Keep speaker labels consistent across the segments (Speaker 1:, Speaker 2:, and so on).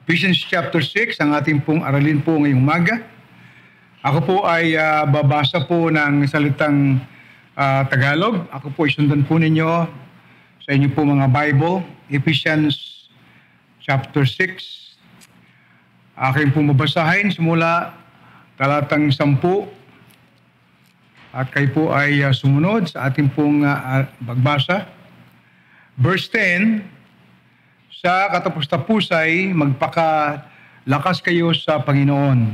Speaker 1: Ephesians chapter 6, ang ating pong aralin po ngayong umaga. Ako po ay babasa po ng salitang Tagalog. Ako po isundan po ninyo sa inyo po mga Bible. Ephesians chapter 6. Aking po mabasahin simula talatang 10. At kayo po ay sumunod sa ating pong pagbasa. Verse 10, sa katapos-tapusay, magpakalakas kayo sa Panginoon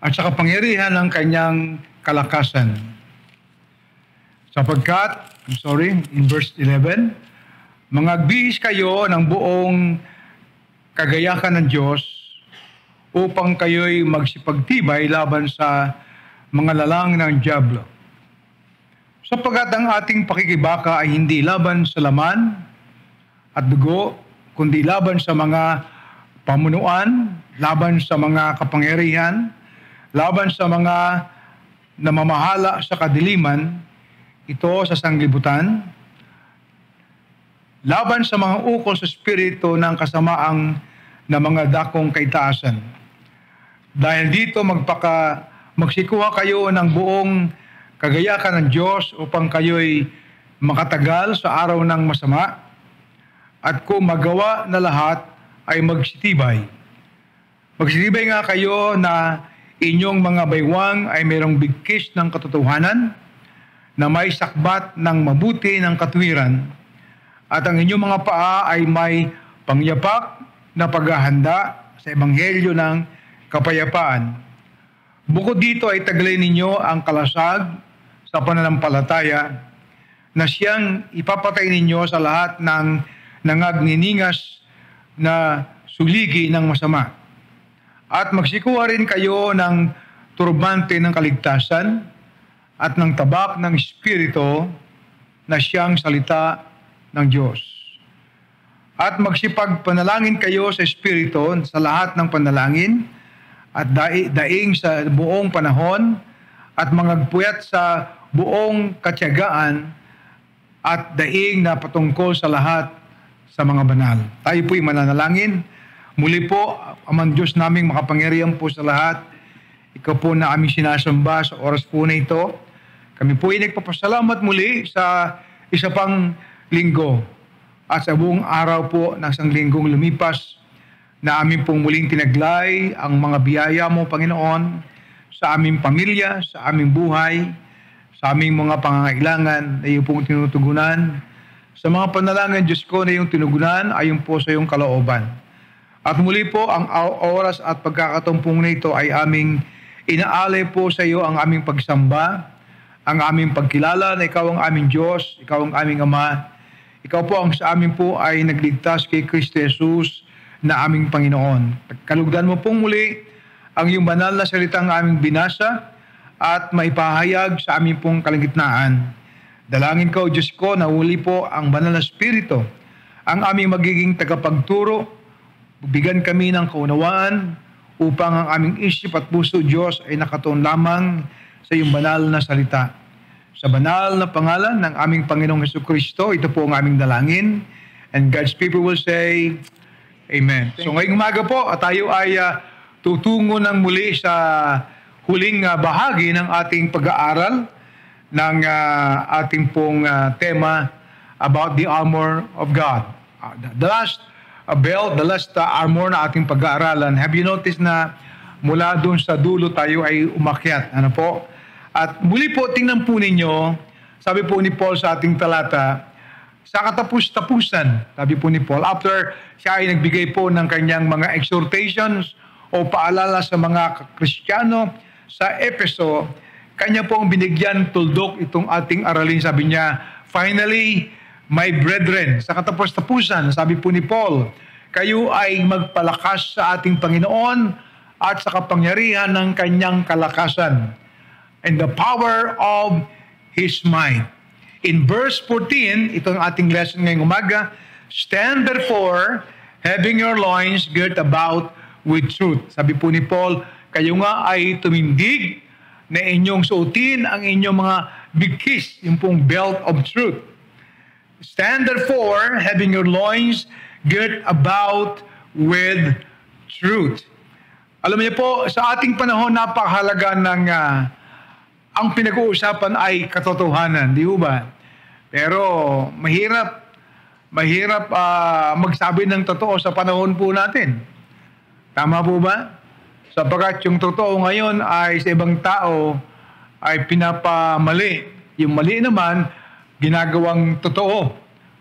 Speaker 1: at sa kapangyarihan ng kanyang kalakasan. Sapagkat, in verse 11, mangagbihis kayo ng buong kagayahan ng Diyos upang kayo'y magsipagtibay laban sa mga lalang ng dyablo. Sapagkat ang ating pakikibaka ay hindi laban sa laman at dugo, kundi laban sa mga pamunuan, laban sa mga kapangyarihan, laban sa mga namamahala sa kadiliman, ito sa sanglibutan, laban sa mga ukol sa espiritu ng kasamaang na mga dakong kaitaasan. Dahil dito magsikuha kayo ng buong kagayahan ng Diyos upang kayo'y makatagal sa araw ng masama, at kung magawa na lahat ay magsitibay. Magsitibay nga kayo na inyong mga baywang ay mayroong bigkis ng katotohanan, na may sakbat ng mabuti ng katwiran, at ang inyong mga paa ay may pangyapak na paghahanda sa ebanghelyo ng kapayapaan. Bukod dito ay taglay ninyo ang kalasag sa pananampalataya, na siyang ipapatay ninyo sa lahat ng nangagniningas na suligi ng masama. At magsikuha rin kayo ng turbante ng kaligtasan at ng tabak ng Espiritu na siyang salita ng Diyos. At magsipagpanalangin kayo sa Espiritu sa lahat ng panalangin at daing sa buong panahon at mangagpuyat sa buong katiyagaan at daing na patungkol sa lahat sa mga banal. Tayo po'y mananalangin. Muli po, Amang Diyos naming makapangyarihan po sa lahat. Ikaw po na aming sinasamba sa oras po na ito. Kami po'y nagpapasalamat muli sa isa pang linggo at sa buong araw po ng isang linggong lumipas na aming pong muling tinaglay ang mga biyaya mo, Panginoon, sa aming pamilya, sa aming buhay, sa aming mga pangangailangan na iyo pong tinutugunan. Sa mga panalangin, Diyos ko, na iyong tinugunan ayon po sa iyong kalooban. At muli po, ang oras at pagkakatumpong na ito ay aming inaalay po sa iyo ang aming pagsamba, ang aming pagkilala na ikaw ang aming Diyos, ikaw ang aming Ama. Ikaw po ang sa amin po ay nagligtas kay Kristo Jesus na aming Panginoon. Kalugdan mo pong muli ang iyong banal na salitang aming binasa at maipahayag sa aming pong kalagitnaan. Dalangin ko, Diyos ko, na uli po ang banal na Espiritu, ang aming magiging tagapagturo. Bigyan kami ng kaunawaan upang ang aming isip at puso, Diyos, ay nakatuon lamang sa iyong banal na salita. Sa banal na pangalan ng aming Panginoong Jesucristo, ito po ang aming dalangin. And God's people will say, Amen. So ngayong umaga po, tayo ay tutungo ng muli sa huling bahagi ng ating pag-aaral ng ating pong tema about the armor of God. The last belt, the last armor na ating pag-aaralan. Have you noticed na mula doon sa dulo tayo ay umakyat? Ano po? At muli po, tingnan po ninyo, sabi po ni Paul sa ating talata, sa katapus-tapusan, sabi po ni Paul, after siya ay nagbigay po ng kanyang mga exhortations o paalala sa mga Kristiyano sa Efeso, kanya pong binigyan tuldok itong ating aralin. Sabi niya, finally, my brethren, sa katapos-tapusan, sabi po ni Paul, kayo ay magpalakas sa ating Panginoon at sa kapangyarihan ng kanyang kalakasan and the power of His might. In verse 14, ito ang ating lesson ngayong umaga, stand therefore, having your loins girt about with truth. Sabi po ni Paul, kayo nga ay tumindig na inyong suotin ang inyong mga bigkis, yung pong belt of truth. Stand therefore, having your loins girt about with truth. Alam niyo po, sa ating panahon, napakahalaga ng ang pinag-uusapan ay katotohanan, di ba? Pero mahirap magsabi ng totoo sa panahon po natin. Tama po ba? Sapagkat yung totoo ngayon ay sa ibang tao ay pinapamali. Yung mali naman, ginagawang totoo.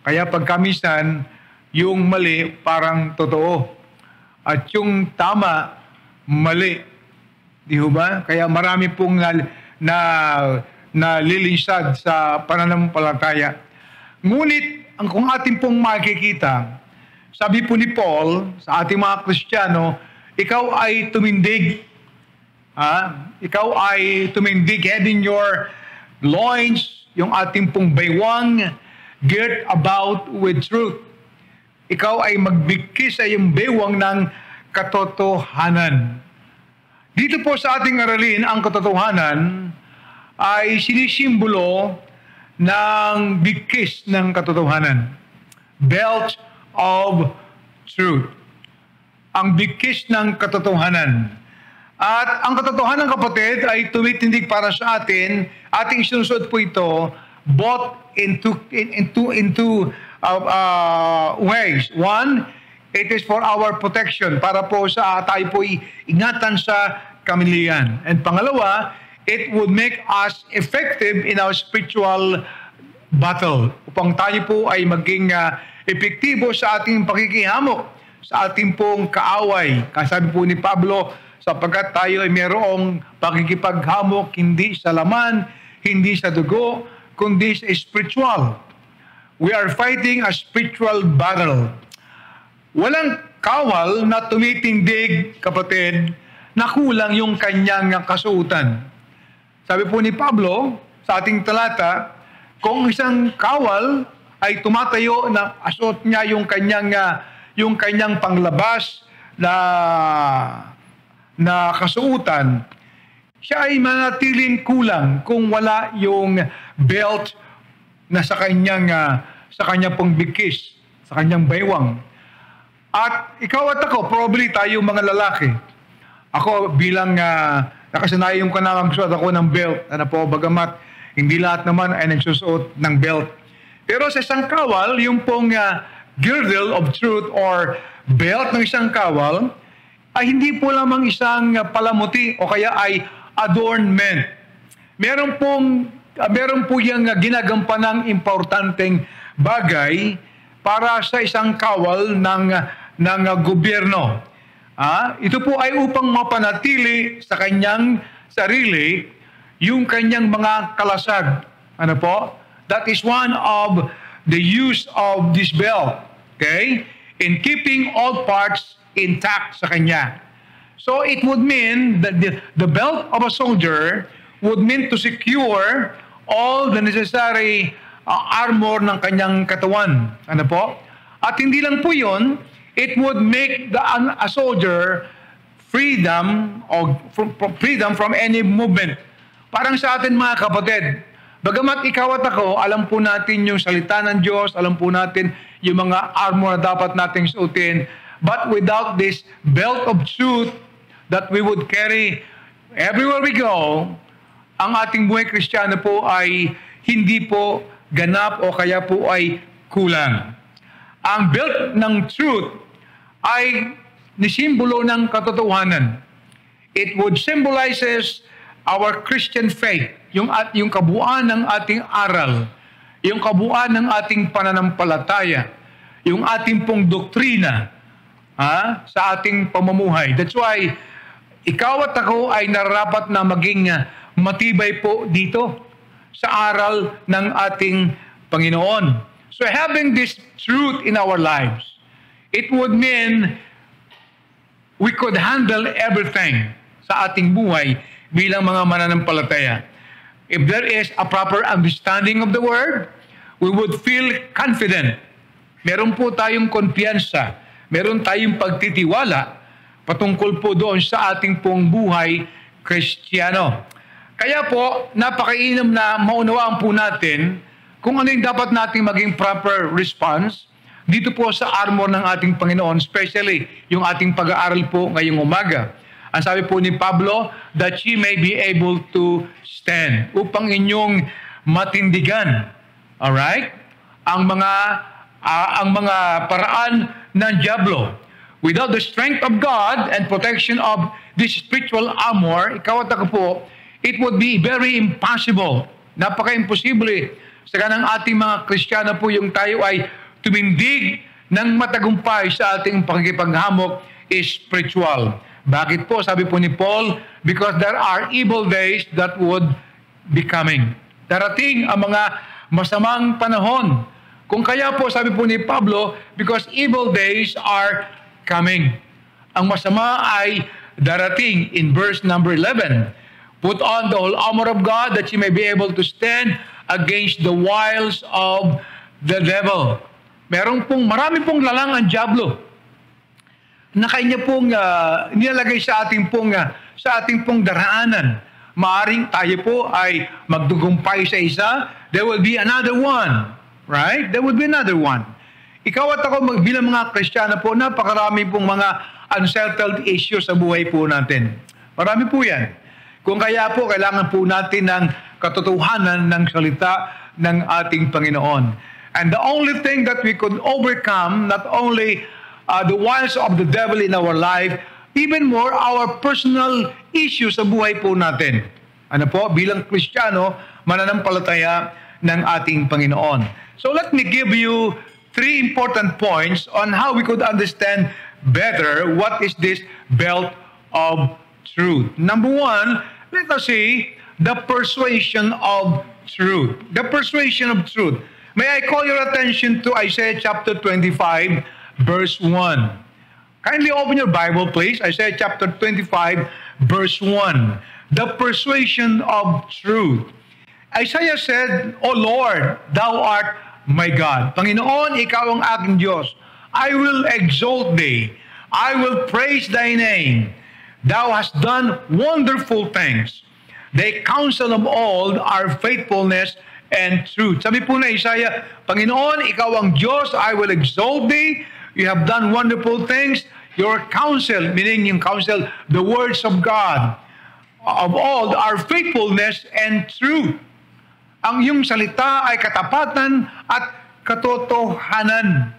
Speaker 1: Kaya pagkamisan, yung mali parang totoo. At yung tama, mali. Di ba? Kaya marami pong nalilisad sa pananampalataya. Ngunit, kung ating pong makikita, sabi po ni Paul sa ating mga Kristiyano, ikaw ay tumindig. Ikaw ay tumindig, having your loins, yung ating pong baywang, girt about with truth. Ikaw ay magbigkis sa iyong baywang ng katotohanan. Dito po sa ating aralin, ang katotohanan ay sinisimbolo ng bigkis ng katotohanan. Belt of truth. Ang bigkis ng katotohanan. At ang katotohanan, kapatid, ay tumitindig para sa atin. Ating sinusunod po ito both into ways. One, it is for our protection, para po sa tayo po ingatan sa kamilian. And pangalawa, it would make us effective in our spiritual battle. Upang tayo po ay maging epektibo sa ating pakikihamok, sa ating pong kaaway. Kasabi po ni Pablo, sapagkat tayo ay mayroong pakikipaghamok hindi sa laman, hindi sa dugo, kundi sa spiritual. We are fighting a spiritual battle. Walang kawal na tumitindig, kapatid, na kulang yung kanyang kasuotan. Sabi po ni Pablo sa ating talata, kung isang kawal ay tumatayo na asuot niya yung kanyang panglabas na kasuotan, siya ay manatiling kulang kung wala yung belt na sa kanyang pong bigkis, sa kanyang baywang. At ikaw at ako, probably tayo mga lalaki. Ako bilang nakasanayan ko na magsuot ako ng belt, bagamat hindi lahat naman ay nagsusuot ng belt. Pero sa isang kawal, yung pong girdle of truth or belt ng isang kawal, ay hindi po lamang isang palamuti o kaya ay adornment. Meron po yung ginagampanang importanteng bagay para sa isang kawal ng gobyerno. Ito po ay upang mapanatili sa kanyang sarili yung kanyang mga kalasag. Ano po? That is one of the use of this belt. Okay? In keeping all parts intact sa kanya. So it would mean that the belt of a soldier would mean to secure all the necessary armor ng kanyang katawan. Ano po? At hindi lang po yun, it would make a soldier freedom from any movement. Parang sa atin mga kapatid, bagamat ikaw at ako, alam po natin yung salita ng Diyos, alam po natin yung mga armor na dapat nating suotin, but without this belt of truth that we would carry everywhere we go, ang ating buhay Kristiyano po ay hindi po ganap o kaya po ay kulang. Ang belt ng truth ay nisimbolo ng katotohanan. It would symbolizes our Christian faith, yung kabuuan ng ating aral, yung kabuuan ng ating pananampalataya, yung ating pong doktrina sa ating pamumuhay. That's why ikaw at ako ay nararapat na maging matibay po dito sa aral ng ating Panginoon. So having this truth in our lives, it would mean we could handle everything sa ating buhay bilang mga mananampalataya. If there is a proper understanding of the Word, we would feel confident. Meron po tayong kumpiyansa, meron tayong pagtitiwala patungkol po doon sa ating pong buhay Kristiyano. Kaya po, napakainam na maunawaan po natin kung ano yung dapat nating maging proper response dito po sa armor ng ating Panginoon, especially yung ating pag-aaral po ngayong umaga. Ang sabi po ni Pablo, that ye may be able to stand, upang inyong matindigan. Alright? Ang mga paraan ng diablo. Without the strength of God and protection of this spiritual armor, ikaw at ako po, it would be very impossible. Napaka-imposible sa kanang ating mga Kristiyano po yung tayo ay tumindig ng matagumpay sa ating pakikipaghamok spiritual. Bakit po? Sabi po ni Paul, because there are evil days that would be coming. Darating ang mga masamang panahon. Kung kaya po, sabi po ni Pablo, because evil days are coming. Ang masama ay darating in verse number 11. Put on the whole armor of God that you may be able to stand against the wiles of the devil. Marami pong lalang ang diablo na kanya pong nilalagay sa ating pong daraanan. Maaring tayo po ay magdugumpay sa isa, there will be another one. Right? There will be another one. Ikaw at ako bilang mga Kristiyano po, napakarami pong mga unsettled issues sa buhay po natin. Marami po yan. Kung kaya po, kailangan po natin ng katotohanan ng salita ng ating Panginoon. And the only thing that we could overcome, not only the wiles of the devil in our life, even more our personal issues sa buhay po natin. Ano po? Bilang Kristiyano, mananampalataya ng ating Panginoon. So let me give you 3 important points on how we could understand better what is this belt of truth. Number 1, let us see the persuasion of truth. The persuasion of truth. May I call your attention to Isaiah chapter 25, verse 1. Kindly open your Bible, please. Isaiah chapter 25, verse 1. The persuasion of truth. Isaiah said, O Lord, thou art my God. Panginoon, ikaw ang aking Diyos. I will exalt thee. I will praise thy name. Thou hast done wonderful things. The counsel of old are faithfulness and truth. Sabi po na Isaiah, Panginoon, ikaw ang Diyos, I will exalt thee. You have done wonderful things. Your counsel, meaning yung counsel, the words of God, of old are faithfulness and truth. Ang iyong salita ay katapatan at katotohanan.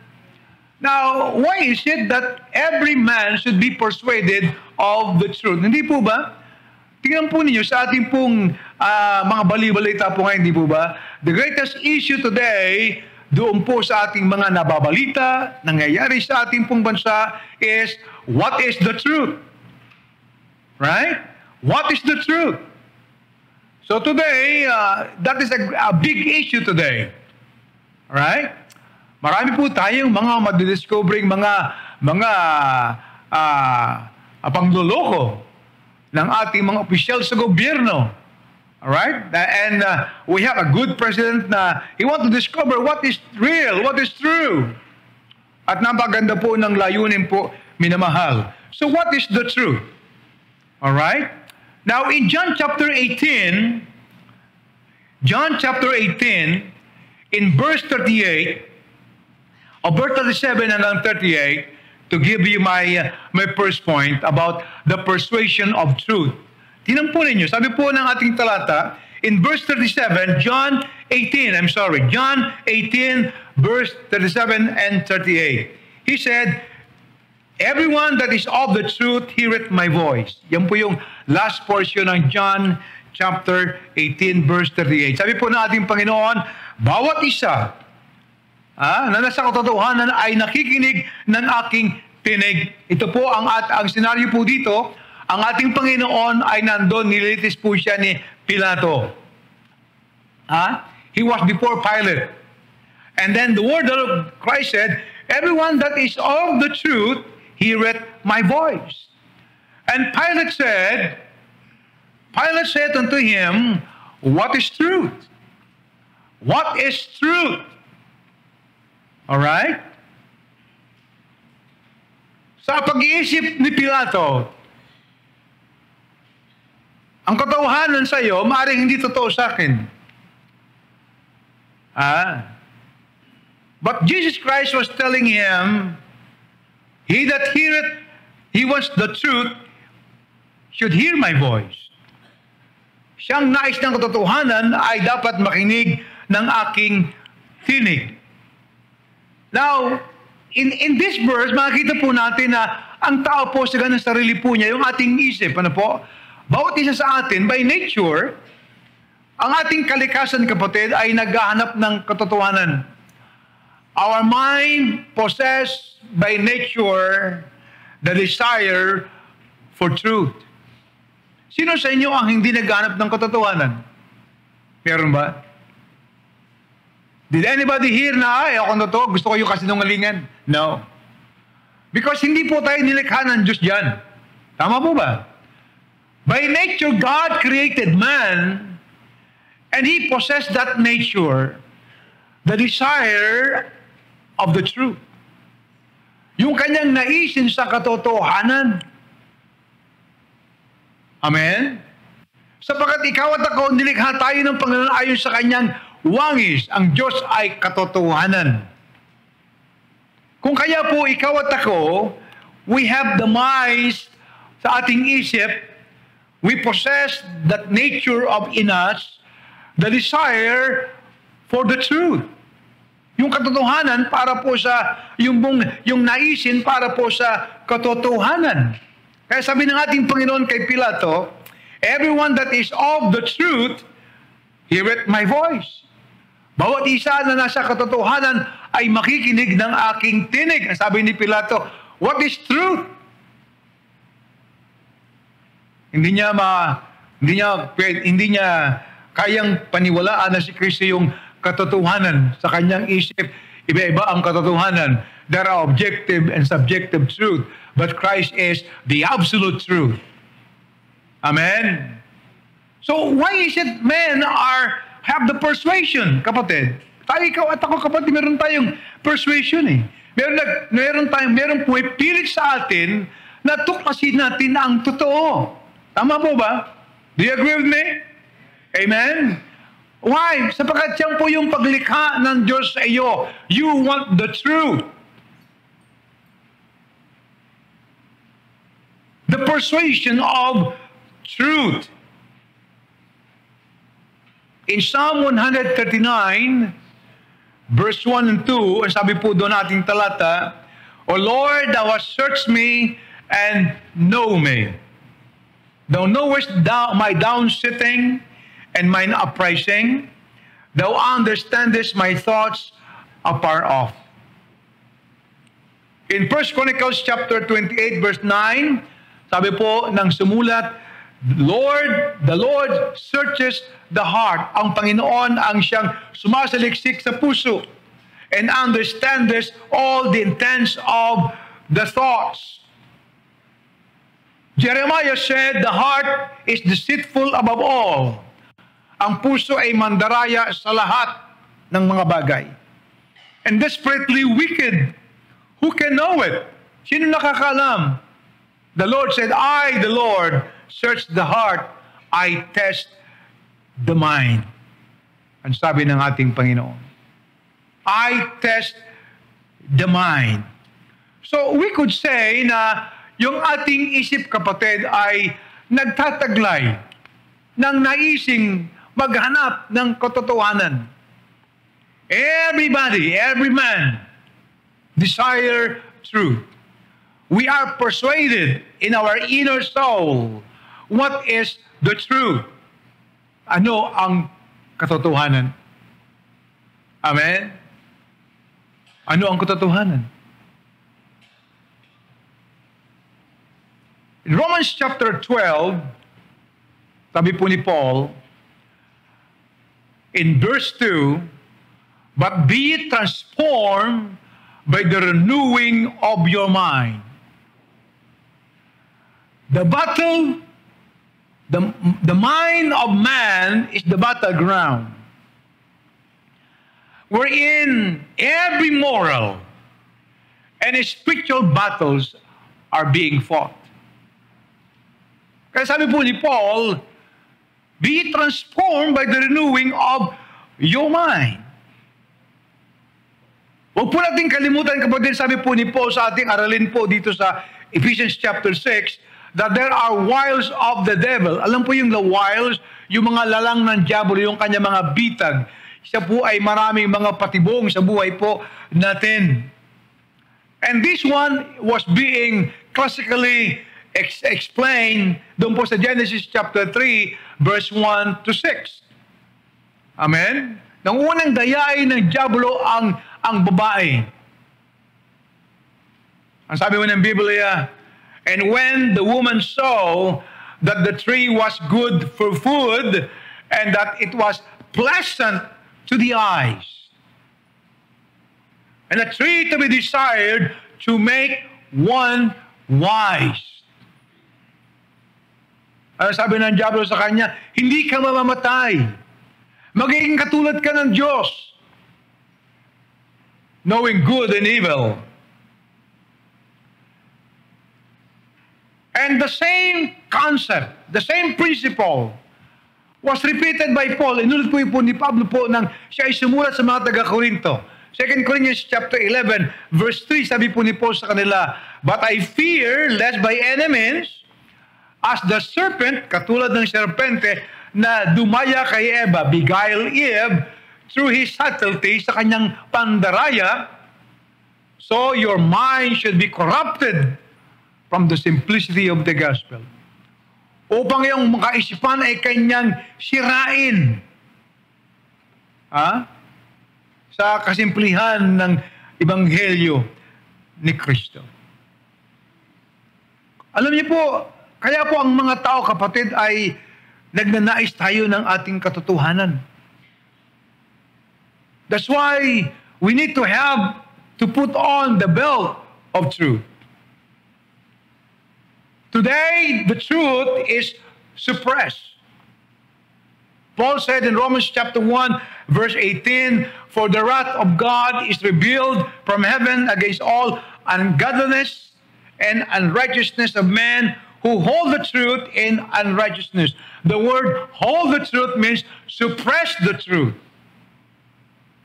Speaker 1: Now, why is it that every man should be persuaded of the truth? Hindi po ba? Tingnan po ninyo sa ating pong mga bali-balita po ngayon, hindi po ba? The greatest issue today, doon po sa ating mga nababalita, nangyayari sa ating pong bansa, is what is the truth? Right? What is the truth? So today, that is a big issue today. Right? Marami po tayong mga madidiscovering mga pangloloko ng ating mga opisyal sa gobyerno. Alright? And we have a good president na he want to discover what is real, what is true. At napaganda po ng layunin po, minamahal. So what is the truth? Alright? Now in John chapter 18, in verse 38, or verse 37 hanggang 38, to give you my first point about the persuasion of truth. Tingnan po ninyo, sabi po ng ating talata, in verse 37, John 18, verse 37 and 38. He said, everyone that is of the truth heareth my voice. Yan po yung last portion ng John chapter 18, verse 38. Sabi po ng ating Panginoon, bawat isa na nasa katotohanan ay nakikinig ng aking tinig. Ito po ang senaryo po dito, ang ating Panginoon ay nandun, nililitis po siya ni Pilato. He was before Pilate. And then the word of Christ said, everyone that is of the truth heareth my voice. And Pilate said unto him, what is truth? What is truth? Alright? Sa pag-iisip ni Pilato, ang katotohanan sa iyo, maaaring hindi totoo sa akin. But Jesus Christ was telling him, he that heareth, he wants the truth, should hear my voice. Siyang nais ng katotohanan ay dapat makinig ng aking tinig. Now, in this verse, makikita po natin na ang tao po sa ganang sarili po niya, yung ating isip, ano po? Bawat isa sa atin, by nature, ang ating kalikasan, kapatid, ay naghahanap ng katotohanan. Our mind possessed by nature the desire for truth. Sino sa inyo ang hindi naghahanap ng katotohanan? Meron ba? Did anybody hear na, ako na to, gusto ko yung kasinungalingan? No. Because hindi po tayo nilikha ng Diyos dyan. Tama po ba? By nature, God created man, and He possessed that nature, the desire of the truth. Yung kanyang naisin sa katotohanan. Amen? Sapagkat ikaw at ako, nilikha tayo ng Panginoon ayon sa kanyang wangis. Ang Diyos ay katotohanan. Kung kaya po ikaw at ako, we have the minds sa ating isip, we possess that nature of in us, the desire for the truth. Yung katotohanan para po sa, yung naisin para po sa katotohanan. Kaya sabi ng ating Panginoon kay Pilato, everyone that is of the truth, heareth my voice. Bawat isa na nasa katotohanan ay makikinig ng aking tinig. Ang sabi ni Pilato, what is truth? Hindi niya kayang paniwalaan na si Kristo yung katotohanan sa kanyang isip. Iba-iba ang katotohanan. There are objective and subjective truth, but Christ is the absolute truth. Amen? So why is it men have the persuasion, kapatid? Tayo, ikaw at ako, kapatid, meron tayong persuasion eh. Meron pumipilit sa atin na tuklasin natin ang totoo. Tama po ba? Do you agree with me? Amen? Why? Sapagkat yan po yung paglikha ng Diyos sa iyo. You want the truth. The persuasion of truth. In Psalm 139, verse 1 and 2, ang sabi po doon ating talata, O Lord, Thou hast searched me and know me. Thou knowest my down-sitting and mine uprising. Thou understandest my thoughts afar off. In 1 Chronicles chapter 28, verse 9, sabi po ng sumulat, the Lord searches the heart. Ang Panginoon ang siyang sumasaliksik sa puso and understands all the intents of the thoughts. Jeremiah said, the heart is deceitful above all. Ang puso ay mandaraya sa lahat ng mga bagay. And desperately wicked. Who can know it? Sino nakakalam? The Lord said, I, the Lord, search the heart, I test the mind. Ang sabi ng ating Panginoon. I test the mind. So we could say na yung ating isip, kapatid, ay nagtataglay ng naising maghanap ng katotohanan. Everybody, every man, desire truth. We are persuaded in our inner soul what is the truth. Ano ang katotohanan? Amen? Ano ang katotohanan? In Romans chapter 12, sabi po ni Paul, in verse 2, but be ye transformed by the renewing of your mind. The battle, the mind of man is the battleground, wherein every moral and spiritual battles are being fought. Kaya sabi po ni Paul, be transformed by the renewing of your mind. Huwag po natin kalimutan, kapatid, sabi po ni Paul sa ating aralin po dito sa Ephesians chapter 6, that there are wiles of the devil. Alam po yung the wiles, yung mga lalang ng diablo, yung kanya mga bitag. Siya po ay maraming mga patibong sa buhay po natin. And this one was being classically explained doon po sa Genesis chapter 3, verse 1 to 6. Amen? Nang unang dayain ng diablo ang babae. Ang sabi mo ng Biblia, and when the woman saw that the tree was good for food, and that it was pleasant to the eyes, and a tree to be desired to make one wise. Ano sabi ng diablo sa kanya? Hindi ka mamamatay. Magiging katulad ka ng Diyos, knowing good and evil. And the same concept, the same principle was repeated by Paul. Inulit po ni Pablo po nang siya ay sumulat sa mga taga-Korinto. 2 Corinthians chapter 11, verse 3, sabi po ni Paul sa kanila, but I fear lest by any means, as the serpent, katulad ng serpente, na dumaya kay Eva, beguile Eve, through his subtlety, sa kanyang pandaraya, so your mind should be corrupted from the simplicity of the gospel. Upang yung mga isipan ay kanyang sirain. Sa kasimplihan ng Ebanghelyo ni Kristo. Alam niyo po, kaya po ang mga tao, kapatid, ay nagnanais tayo ng ating katotohanan. That's why we need to have to put on the belt of truth. Today, the truth is suppressed. Paul said in Romans chapter 1, verse 18, for the wrath of God is revealed from heaven against all ungodliness and unrighteousness of men who hold the truth in unrighteousness. The word hold the truth means suppress the truth.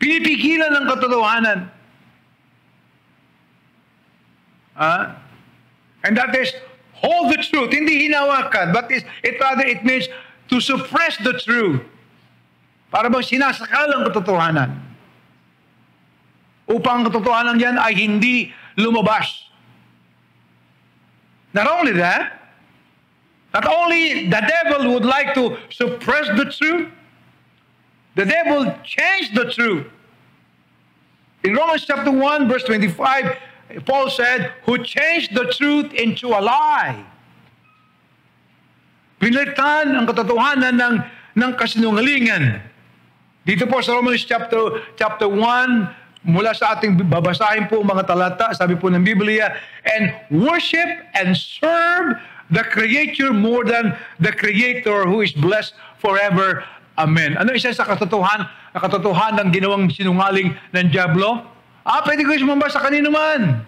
Speaker 1: Pinipigilan ng katotohanan. And that is hold the truth, hindi hinawakan, but it means to suppress the truth. Para bang sinasakal ang katotohanan. Upang ang katotohanan yan ay hindi lumabas. Not only that, not only the devil would like to suppress the truth, the devil changed the truth. In Romans chapter 1, verse 25, Paul said, who changed the truth into a lie. Pinalitan ang katotohanan ng kasinungalingan. Dito po sa Romans chapter 1, mula sa ating babasahin po mga talata, sabi po ng Biblia, and worship and serve the Creator more than the Creator who is blessed forever. Amen. Ano isa sa katotohanan ng ginawang sinungaling ng diablo? Pwede ko sumamba sa kanino man.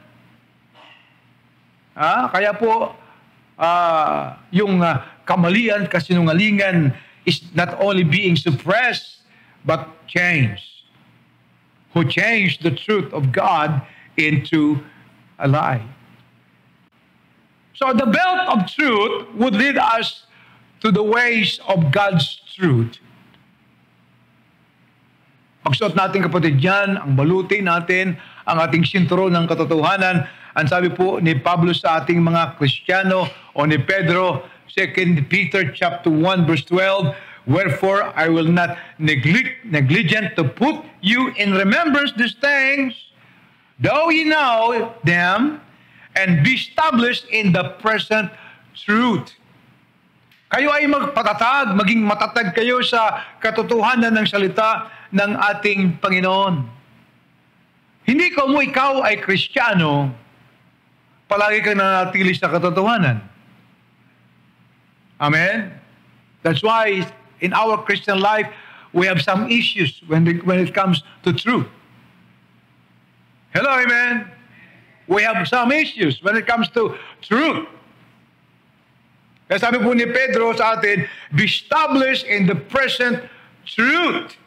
Speaker 1: Kaya po, yung kamalian, kasinungalingan is not only being suppressed, but changed. Who changed the truth of God into a lie. So the belt of truth would lead us to the ways of God's truth. Pagsuot natin, kapatid, dyan, ang baluti natin, ang ating sinturon ng katotohanan. Ang sabi po ni Pablo sa ating mga Kristiyano o ni Pedro, 2 Peter chapter 1 verse 12, wherefore I will not negligent to put you in remembrance these things, though ye know them, and be established in the present truth. Kayo ay magpatatag, maging matatag kayo sa katotohanan ng salita ng ating Panginoon. Hindi ko mo ikaw ay Kristiyano, palagi kang nanatili sa katotohanan. Amen? That's why in our Christian life, we have some issues when it comes to truth. Hello, amen? We have some issues when it comes to truth. Kaya sabi po ni Pedro sa atin, be established in the present truth.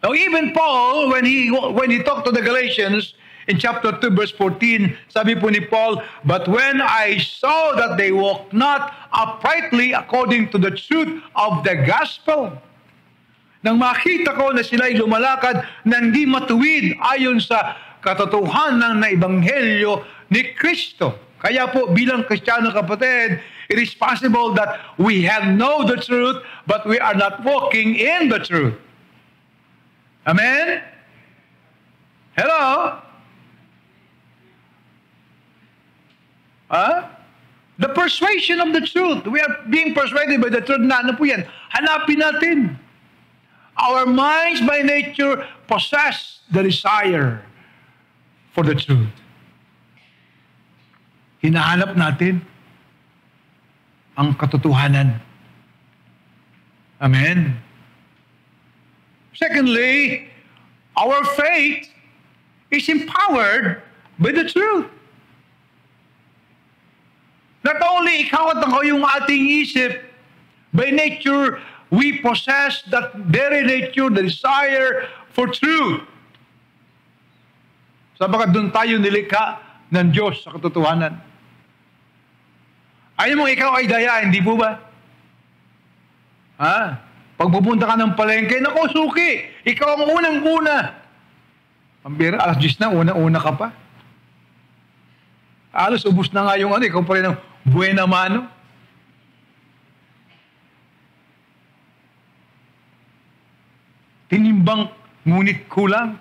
Speaker 1: Now, even Paul, when he talked to the Galatians in chapter 2, verse 14, sabi po ni Paul, "But when I saw that they walk not uprightly according to the truth of the gospel," nang makita ko na sila'y lumalakad na hindi matuwid ayon sa katotohanan na ebanghelyo ni Kristo. Kaya po bilang Kristiyano kapatid, it is possible that we have know the truth, but we are not walking in the truth. Amen? Hello? The persuasion of the truth. We are being persuaded by the truth. Na ano po yan? Hanapin natin. Our minds by nature possess the desire for the truth. Hinahanap natin ang katotohanan. Amen? Secondly, our faith is empowered by the truth. Not only ikaw at ako yung ating isip, by nature, we possess that very nature, the desire for truth. Sabagat doon tayo nilikha ng Diyos sa katotohanan. Ayaw mong ikaw ay daya, hindi po ba? Pag pupunta ka ng palengke, naku, suki, ikaw ang unang-una. Pambira, alas 10 na, una-una ka pa. Alas ubus na nga yung ikaw pa rin ang buena mano. Tinimbang, ngunit kulang.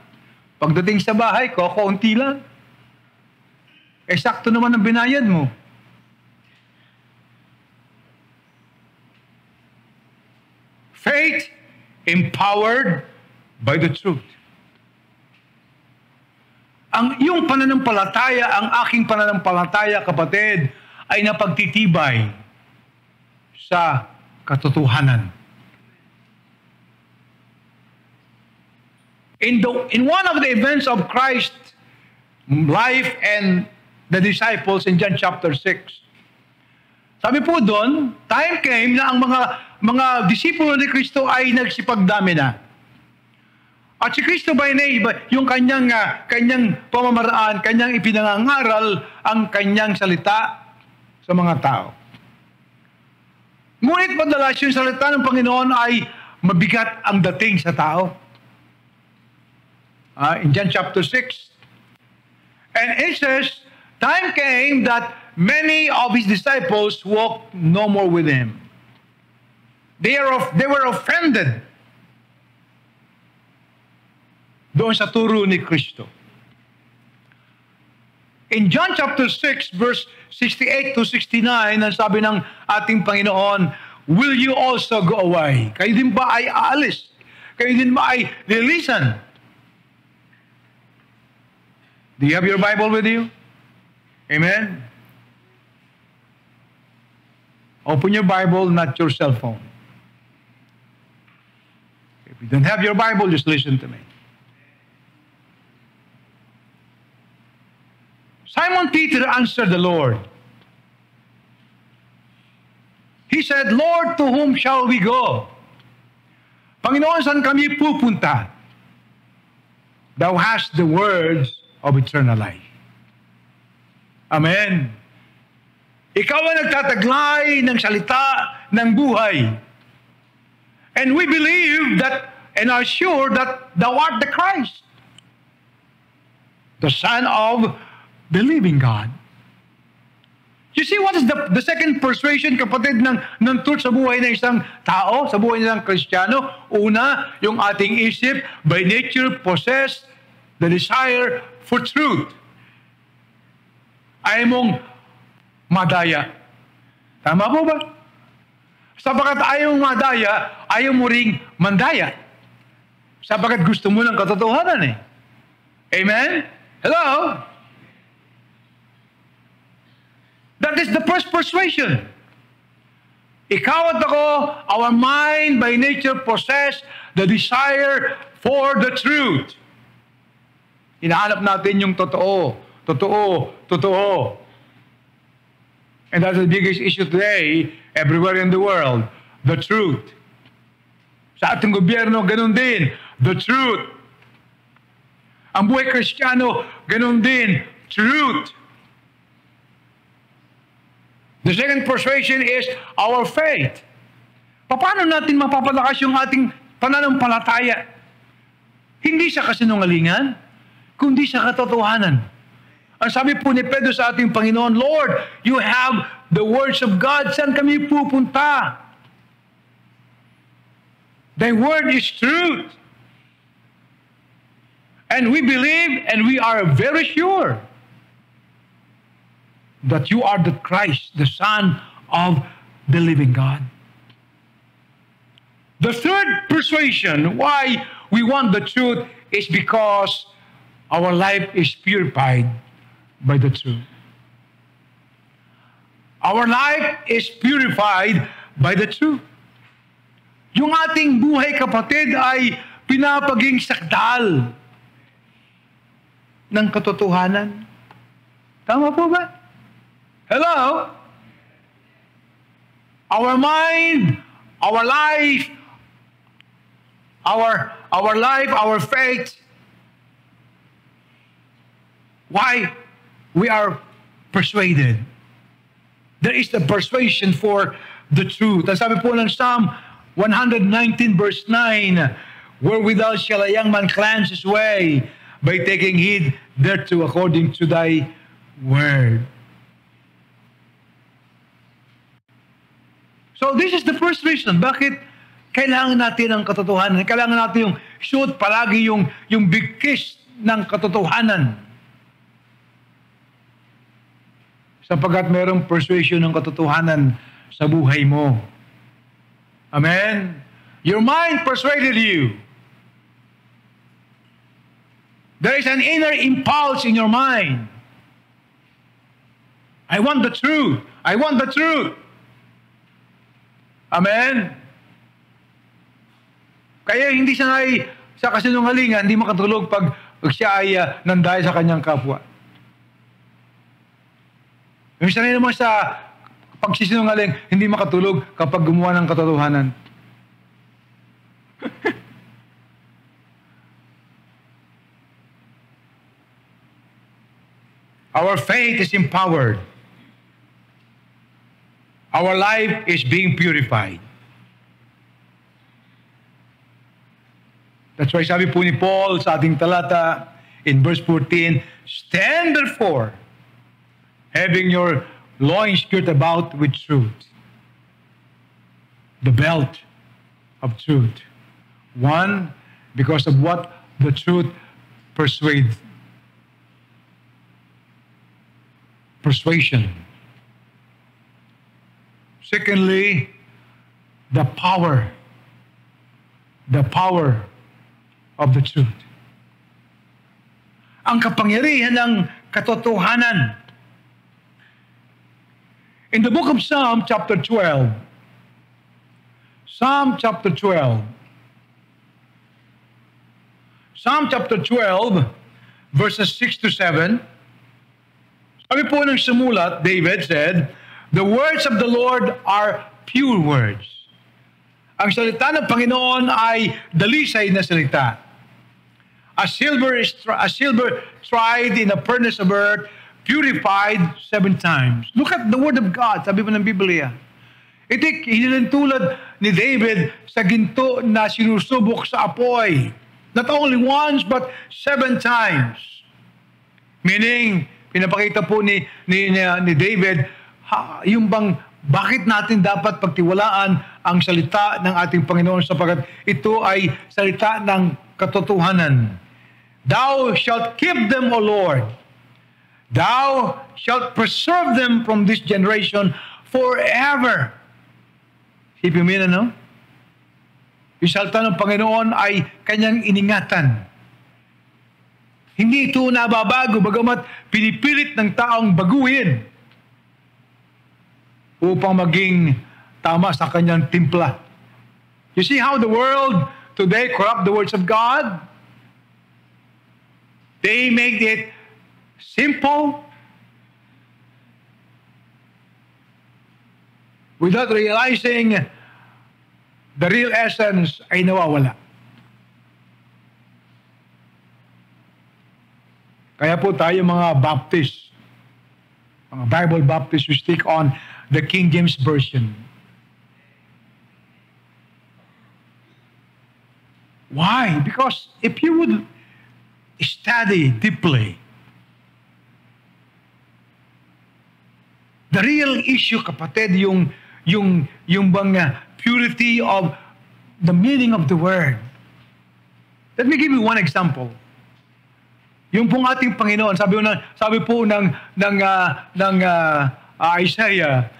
Speaker 1: Pagdating sa bahay, kakaunti lang. Sakto naman ang binayad mo. Faith empowered by the truth. Yung pananampalataya, ang aking pananampalataya, kapatid, ay napagtitibay sa katotohanan. In one of the events of Christ's life and the disciples in John chapter 6, sabi po doon, time came na ang mga disipulo ni Kristo ay nagsipagdami na. At si Kristo by name, yung kanyang pamamaraan, kanyang ipinangangaral ang kanyang salita sa mga tao. Ngunit madalas yung salita ng Panginoon ay mabigat ang dating sa tao. In John chapter 6. And it says, time came that many of his disciples walked no more with him. They were offended doon sa turo ni Kristo. In John chapter 6, verse 68 to 69, ang sabi ng ating Panginoon, "Will you also go away?" Kayo din ba ay aalis? Kayo din ba ay lilisan? Do you have your Bible with you? Amen? Open your Bible, not your cell phone. If you don't have your Bible, just listen to me. Simon Peter answered the Lord. He said, "Lord, to whom shall we go? Panginoon, saan kami pupunta? Thou hast the words of eternal life." Amen. Ikaw ang nagtataglay ng salita ng buhay. And we believe that and are sure that thou art the Christ, the Son of the living God. You see what is the second persuasion, kapatid, ng truth sa buhay ng isang tao, sa buhay ng isang Kristiyano? Una, yung ating isip, by nature, possess the desire for truth. Ayaw mong madaya. Tama po ba? Sapagat ayaw mong madaya, ayaw mo ring mandaya. Sapagat gusto mo ng katotohanan eh. Amen? Hello? That is the first persuasion. Ikaw at ako, our mind by nature possess the desire for the truth. Hinahanap natin yung totoo. Totoo. Totoo. And that's the biggest issue today, everywhere in the world. The truth. Sa ating gobyerno, ganun din. the truth. Ang buhay Kristiyano, ganun din, truth. The second persuasion is our faith. Paano natin mapapalakas yung ating pananampalataya? Hindi sa kasinungalingan, kundi sa katotohanan. Ang sabi po ni Pedro sa ating Panginoon, Lord, you have the words of God. Saan kami pupunta? Thy word is truth. And we believe and we are very sure that you are the Christ, the Son of the living God. The third persuasion why we want the truth is because our life is purified by the truth. Our life is purified by the truth. Yung ating buhay, kapatid, ay pinapaging sakdal ng katotohanan. Tama po ba? Hello? Our mind, our life, our faith. Why we are persuaded? There is the persuasion for the truth. Ang sabi po ng Psalm 119 verse 9, wherewithal shall a young man cleanse his way, by taking heed thereto according to thy word. So this is the first reason bakit kailangan natin ang katotohanan. Kailangan natin yung shoot palagi yung bigkis ng katotohanan. Sapagkat mayroong persuasion ng katotohanan sa buhay mo. Amen? Your mind persuaded you. There is an inner impulse in your mind. I want the truth. I want the truth. Amen? Kaya hindi sanay sa kasinungalingan, hindi makatulog pag siya ay nanday sa kanyang kapwa. Yung sanay naman sa pagsisinungaling, hindi makatulog kapag gumawa ng katotohanan. Our faith is empowered. Our life is being purified. That's why sabi po ni Paul sa ating talata in verse 14, stand therefore, having your loins girt about with truth, the belt of truth. One, because of what the truth persuades. Persuasion. Secondly, the power of the truth. Ang kapangyarihan ng katotohanan. In the book of Psalm chapter 12, Psalm chapter 12, verses 6 to 7, sabi po ng sumulat, David said, the words of the Lord are pure words. Ang salita ng Panginoon ay dalisay na salita. As silver tried in a furnace of earth, purified 7 times. Look at the word of God, sabi po ng Biblia. Hindi tulad ni David sa ginto na sinusubok sa apoy. Not only once, but 7 times. Meaning, pinapakita po ni David, yung bang bakit natin dapat pagtiwalaan ang salita ng ating Panginoon sapagkat ito ay salita ng katotohanan. Thou shalt keep them, O Lord. Thou shalt preserve them from this generation forever. Sipin mo yun, ano? Yung salita ng Panginoon ay kanyang iningatan. Hindi ito nababago, bagamat pinipilit ng taong baguhin upang maging tama sa kanyang timpla. You see how the world today corrupt the words of God? They make it simple without realizing the real essence ay nawawala. Kaya po tayo mga Baptist, mga Bible Baptist, we stick on the King James Version. Why? Because if you would study deeply, the real issue, kapatid, yung bang purity of the meaning of the word. Let me give you one example. Yung pong ating Panginoon, sabi po ng Isaiah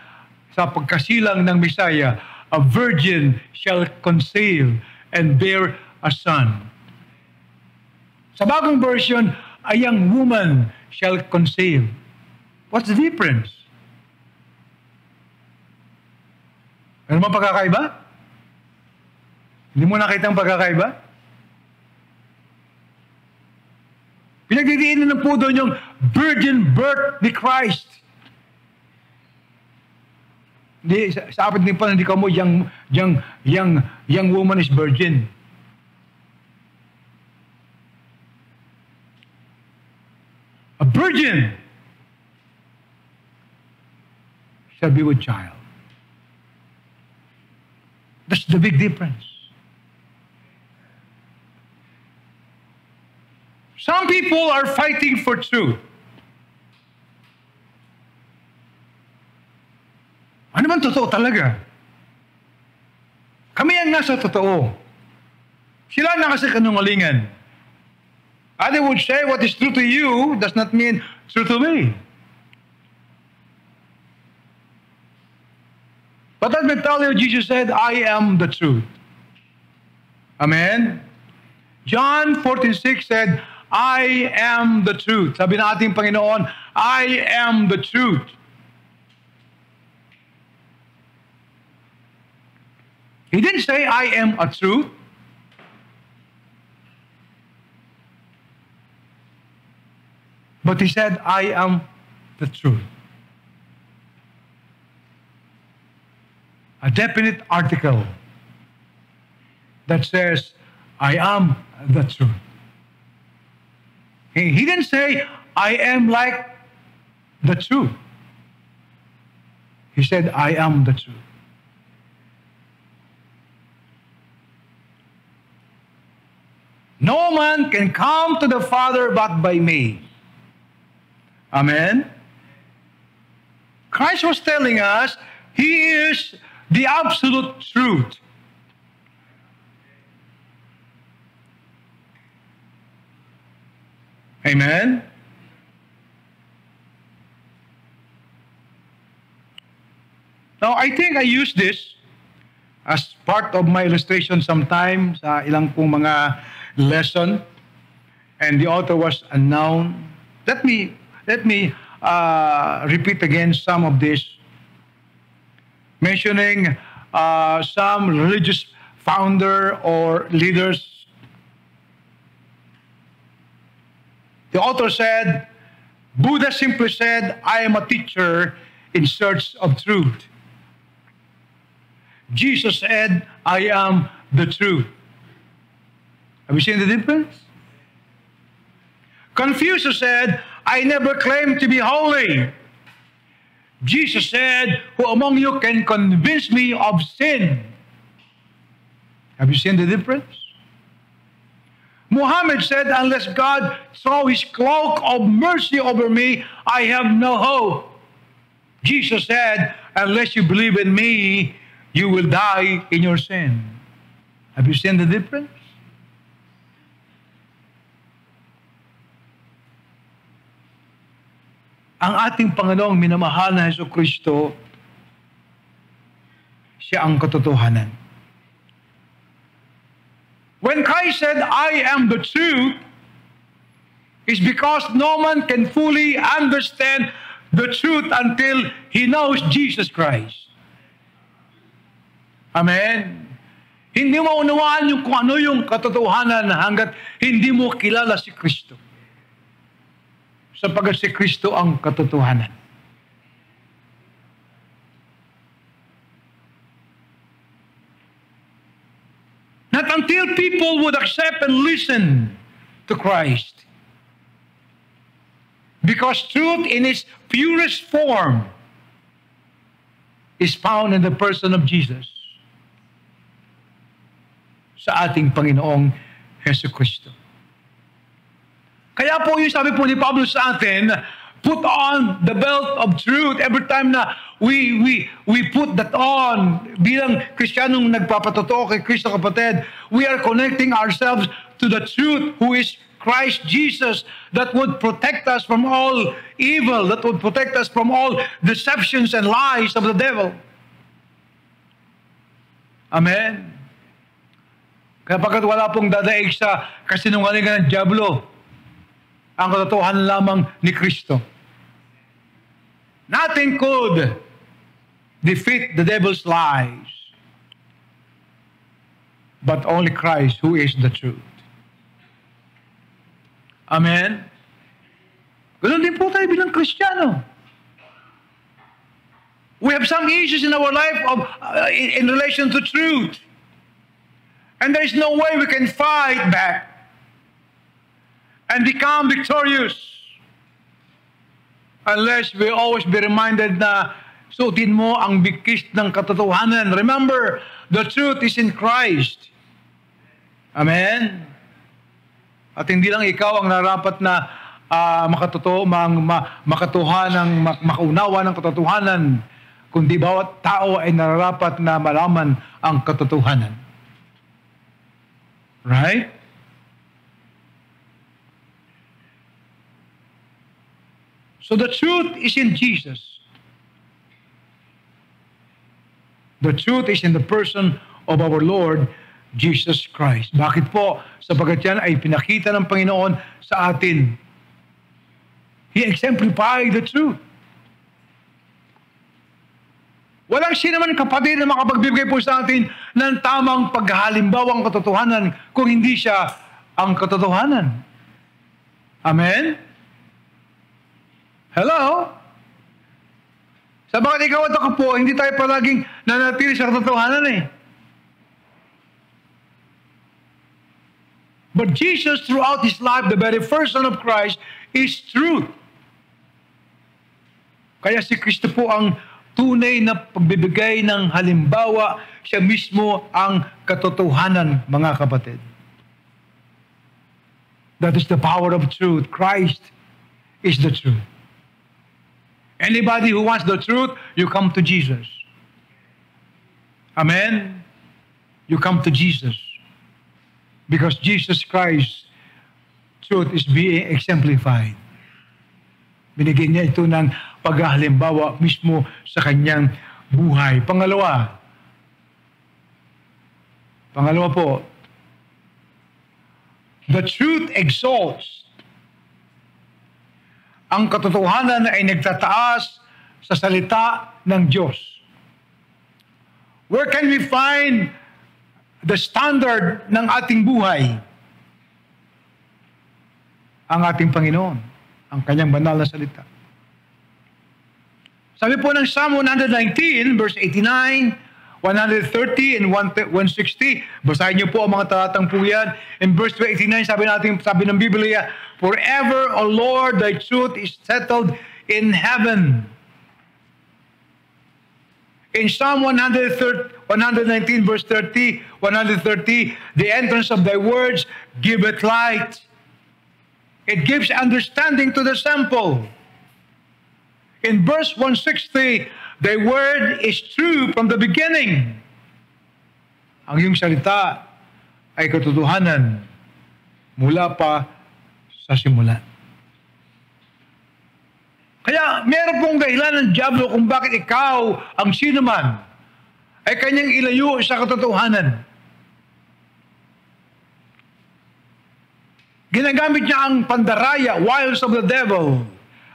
Speaker 1: sa pagkasilang ng Messiah, a virgin shall conceive and bear a son. Sa bagong version, a young woman shall conceive. What's the difference? Ano man pagkakaiba? Hindi mo nakita ang pagkakaiba? Pinagdidiinan na po doon yung virgin birth ni Christ. Hindi, sa apat din pa, hindi ka mo, young woman is virgin. A virgin shall be with child. That's the big difference. Some people are fighting for truth. Ano man totoo talaga? Kami ang nasa totoo. Sila ang nasa kanungalingan. Others would say what is true to you does not mean true to me. But let me tell you, Jesus said, I am the truth. Amen? John 14:6 said, I am the truth. Sabi na ating Panginoon, I am the truth. He didn't say, I am a truth. But he said, I am the truth. A definite article that says, I am the truth. He didn't say, I am like the truth. He said, I am the truth. No man can come to the Father but by me. Amen? Christ was telling us, He is the absolute truth. Amen? Now, I think I use this as part of my illustration sometimes sa ilang pong mga lesson, and the author was unknown. Let me repeat again some of this, mentioning some religious founder or leaders. The author said, Buddha simply said, I am a teacher in search of truth. Jesus said, I am the truth. Have you seen the difference? Confucius said, I never claimed to be holy. Jesus said, who among you can convince me of sin? Have you seen the difference? Muhammad said, unless God throw his cloak of mercy over me, I have no hope. Jesus said, unless you believe in me, you will die in your sin. Have you seen the difference? Ang ating Panginoong minamahal na Jesucristo, siya ang katotohanan. When Christ said, I am the truth, it's because no man can fully understand the truth until he knows Jesus Christ. Amen? Hindi mo unawaan yung kung ano yung katotohanan hanggat hindi mo kilala si Kristo. Sapagkat si Kristo ang katotohanan. Not until people would accept and listen to Christ Because truth in its purest form is found in the person of Jesus, sa ating Panginoong Hesus Kristo. Kaya po yung sabi po ni Pablo sa atin, put on the belt of truth. Every time na we put that on, bilang Kristiyanong nagpapatotoo kay Kristo, kapatid, we are connecting ourselves to the truth who is Christ Jesus, that would protect us from all evil, that would protect us from all deceptions and lies of the devil. Amen. Kaya pagkat wala pong dadaig sa kasinungalingan ng dyablo, ang katotohanan lamang ni Kristo. Nothing could defeat the devil's lies, but only Christ who is the truth. Amen? Ganun din po tayo bilang Kristiyano. We have some issues in our life in relation to truth. And there is no way we can fight back and become victorious unless we always be reminded na suotin mo ang bikis ng katotohanan. Remember, the truth is in Christ. Amen? At hindi lang ikaw ang narapat na makaunawa ng katotohanan, kundi bawat tao ay nararapat na malaman ang katotohanan. Right? So the truth is in Jesus. The truth is in the person of our Lord Jesus Christ. Bakit po? Sapagkat yan ay pinakita ng Panginoon sa atin. He exemplified the truth. Walang sino man kapatid na makapagbibigay po sa atin ng tamang paghalimbawang katotohanan kung hindi siya ang katotohanan. Amen? Hello? Sapagkat ikaw at ako po, hindi tayo palaging nanatili sa katotohanan eh. But Jesus, throughout His life, the very first Son of Christ, is truth. Kaya si Kristo po ang tunay na pagbibigay ng halimbawa, siya mismo ang katotohanan, mga kapatid. That is the power of truth. Christ is the truth. Anybody who wants the truth, you come to Jesus. Amen? You come to Jesus. Because Jesus Christ, truth is being exemplified. Binigyan niya ito ng paghalimbawa mismo sa kanyang buhay. Pangalawa po, the truth exalts. Ang katotohanan ay nagtataas sa salita ng Diyos. Where can we find the standard ng ating buhay? Ang ating Panginoon, ang kanyang banal na salita. Sabi po ng Psalm 119, verse 89, 130, and 160. Basahin niyo po ang mga talatang po yan. In verse 89, sabi ng Biblia, forever, O Lord, thy truth is settled in heaven. In Psalm 119, verse 130, the entrance of thy words giveth light. It gives understanding to the simple. In verse 160, thy word is true from the beginning. Ang iyong salita ay katotohanan mula pa sa simula. Kaya meron pong dahilan ng dyablo kung bakit ikaw, ang sino man, ay kanyang ilayo sa katotohanan. Ginagamit niya ang pandaraya, wiles of the devil,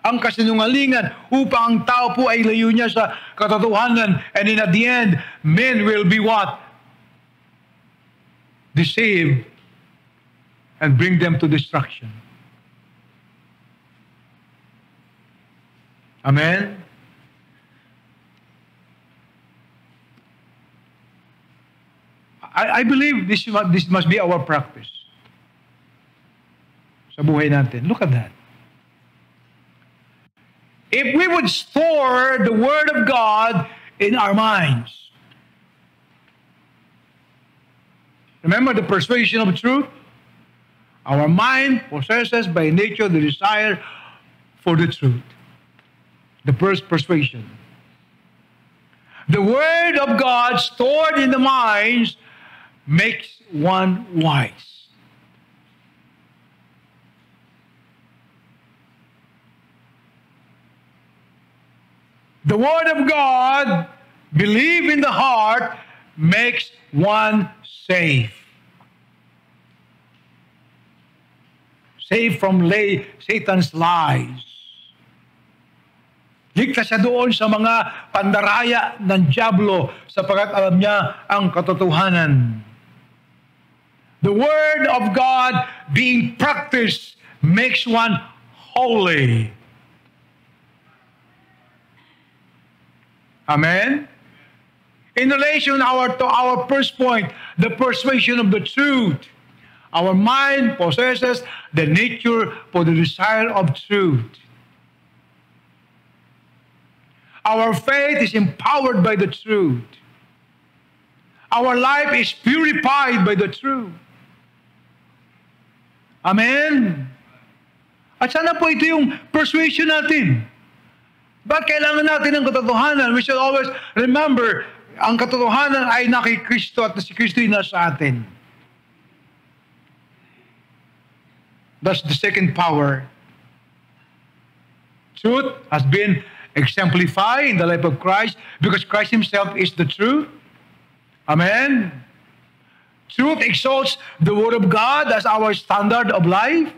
Speaker 1: ang kasinungalingan upang ang tao po ay layo niya sa katotohanan, and at the end, men will be what? Deceived and bring them to destruction. Amen? I believe this must be our practice sa buhay natin. Look at that. if we would store the Word of God in our minds. Remember the persuasion of truth? Our mind possesses by nature the desire for the truth. The first persuasion. The Word of God stored in the minds makes one wise. The Word of God, believed in the heart, makes one safe. Safe from Satan's lies. Ligtas siya doon sa mga pandaraya ng dyablo sapagkat alam niya ang katotohanan. The Word of God being practiced makes one holy. Amen? In relation to our first point, the persuasion of the truth, our mind possesses the nature for the desire of truth. Our faith is empowered by the truth. Our life is purified by the truth. Amen? At sana po ito yung persuasion natin. Bakit kailangan natin ng katotohanan? We should always remember, ang katotohanan ay na kay Kristo at si Kristo ay nasa atin. That's the second power. Truth has been exemplified in the life of Christ because Christ Himself is the truth. Amen? Truth exalts the Word of God as our standard of life.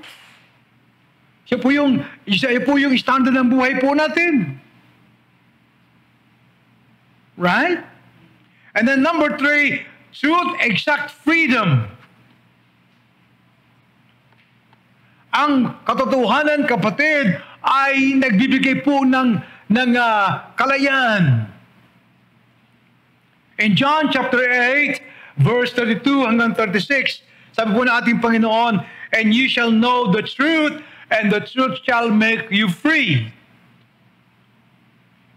Speaker 1: Siya po yung standard ng buhay po natin. Right? And then number 3, truth exact freedom. Ang katotohanan, kapatid, ay nagbibigay po ng kalayaan. In John chapter 8, verse 32 hanggang 36, sabi po na ating Panginoon, and you shall know the truth, and the truth shall make you free.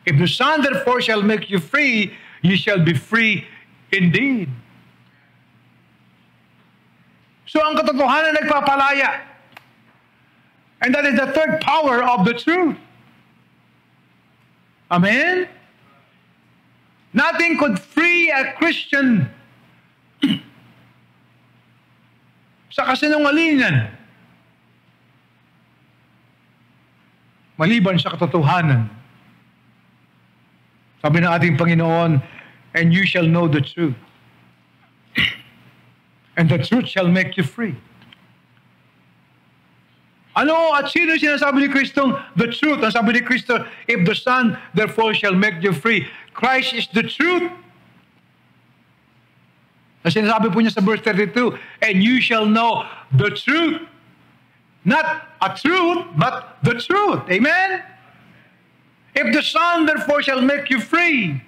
Speaker 1: If the Son therefore shall make you free, you shall be free indeed. So ang katotohanan nagpapalaya. And that is the third power of the truth. Amen? Nothing could free a Christian sa kasinungalingan maliban sa katotohanan. Sabi ng ating Panginoon, and you shall know the truth. And the truth shall make you free. Ano at sino sinasabi ni Kristong the truth? Ang sabi ni Kristo, if the Son therefore shall make you free. Christ is the truth. Ang sinasabi po niya sa verse 32, and you shall know the truth. Not a truth, but the truth. Amen? If the Son therefore shall make you free,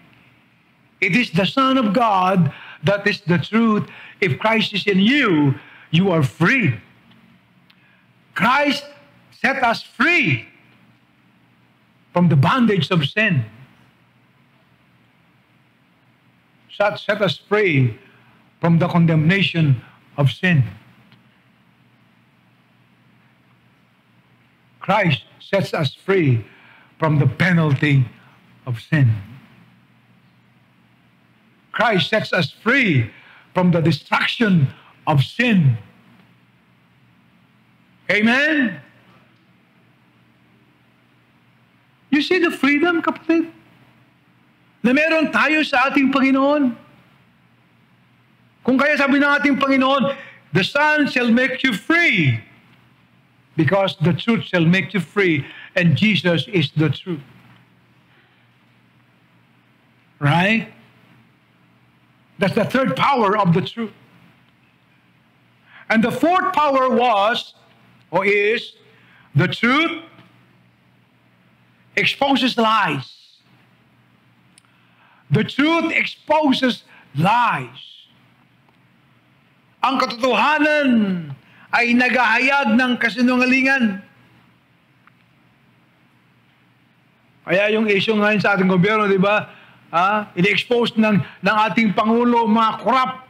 Speaker 1: it is the Son of God that is the truth. If Christ is in you, you are free. Christ set us free from the bondage of sin. Set us free from the condemnation of sin. Christ sets us free from the penalty of sin. Christ sets us free from the destruction of sin. Amen? You see the freedom, kapatid? Na meron tayo sa ating Panginoon. Kung kaya sabi ng ating Panginoon, the Son shall make you free because the truth shall make you free and Jesus is the truth. Right? That's the third power of the truth. And the fourth power was, or is, the truth exposes lies. The truth exposes lies. Ang katotohanan ay naghahayag ng kasinungalingan. Kaya yung issue ngayon sa ating gobyerno, di ba? Ini-expose ng ating Pangulo, mga corrupt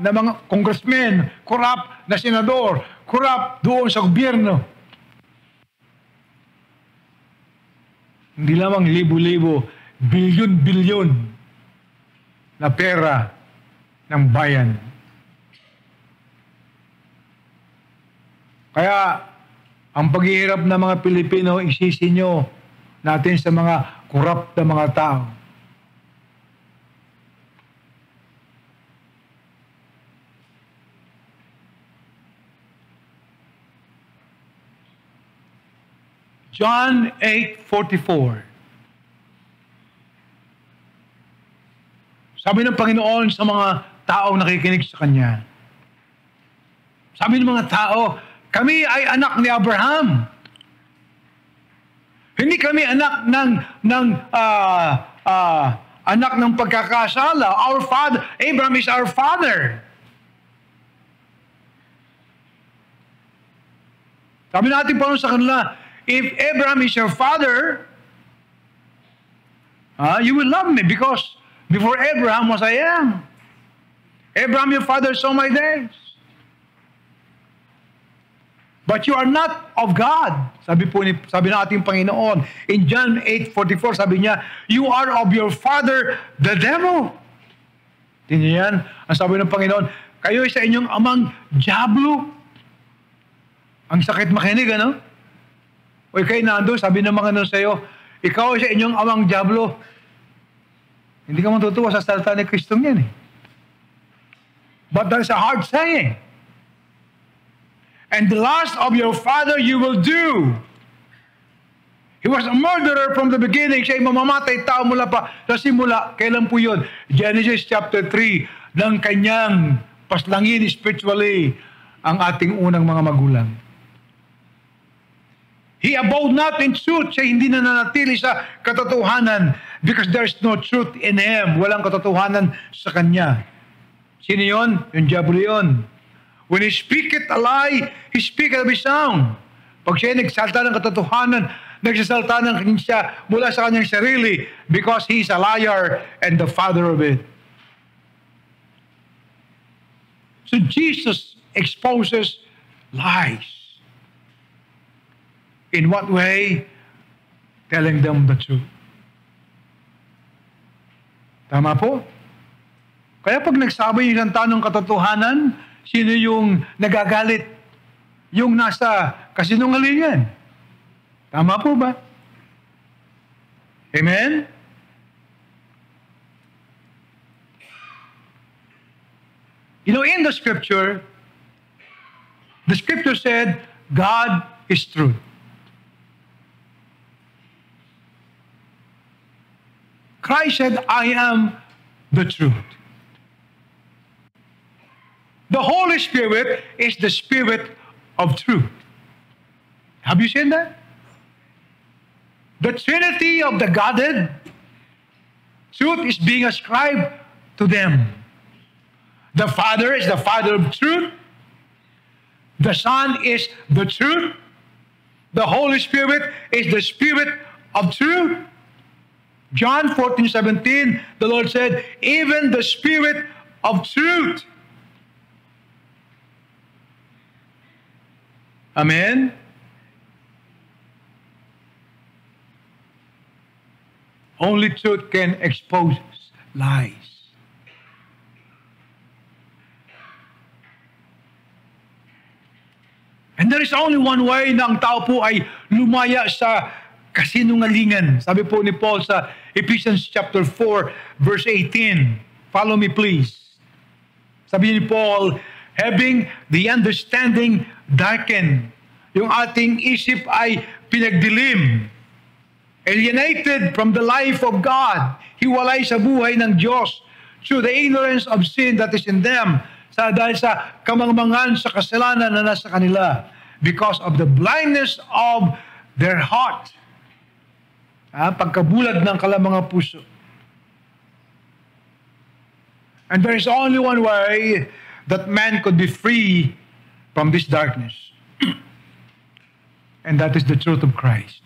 Speaker 1: na mga congressmen, corrupt na senador, corrupt doon sa gobyerno. Hindi lamang libo-libo, bilyon-bilyon na pera ng bayan. Kaya, ang paghihirap ng mga Pilipino, isisi nyo natin sa mga corrupt na mga tao. John 8:44. Sabi ng Panginoon sa mga taong nakikinig sa Kanya. Sabi ng mga tao, kami ay anak ni Abraham. Hindi kami anak anak ng pagkakasala. Our father, Abraham is our father. Sabi natin pa sa kanila, if Abraham is your father, you will love me because before Abraham was I am. Abraham your father saw my days. But you are not of God. Sabi ng ating Panginoon. In John 8:44, sabi niya, you are of your father, the devil. Tingnan niyo yan. Ang sabi ng Panginoon, kayo ay sa inyong amang diablo. Ang sakit makinig, ano? O ikay nando, sabi ng mga sa'yo, ikaw ay sa inyong amang diablo. Hindi ka matutuwa sa salita ni Kristo yan eh. But that's a hard saying. And the lust of your father you will do. He was a murderer from the beginning. Siya ay mamamatay tao mula pa sa simula. Kailan po yun? Genesis chapter 3 ng kanyang paslangin spiritually ang ating unang mga magulang. He abode not in truth. Siya hindi nananatili sa katotohanan because there is no truth in him. Walang katotohanan sa kanya. Sino yun? Yung diablo yun. When he speaketh a lie, he speaketh of his own. Pag siya nagsalta ng katotohanan, nagsasalta ng siya mula sa kanyang sarili because he is a liar and the father of it. So Jesus exposes lies. In what way? Telling them the truth. Tama po? Kaya pag nagsabi yung isang tanong katotohanan, sino yung nagagalit? Yung nasa kasinungalingan. Tama po ba? Amen? You know, in the scripture said, God is truth. Christ said, I am the truth. The Holy Spirit is the Spirit of truth. Have you seen that? The Trinity of the Godhead, truth is being ascribed to them. The Father is the Father of truth. The Son is the truth. The Holy Spirit is the Spirit of truth. John 14:17, the Lord said, even the Spirit of truth. Amen? Only truth can expose lies. And there is only one way na ang tao po ay lumaya sa kasinungalingan. Sabi po ni Paul sa Ephesians chapter 4, verse 18. Follow me please. Sabi ni Paul, having the understanding darkened. Yung ating isip ay pinagdilim. Alienated from the life of God. Hiwalay sa buhay ng Diyos through the ignorance of sin that is in them. Dahil sa kamangmangan sa kasalanan na nasa kanila. Because of the blindness of their heart. Pagkabulag ng kanilang mga puso. And there is only one way that man could be free from this darkness. And that is the truth of Christ.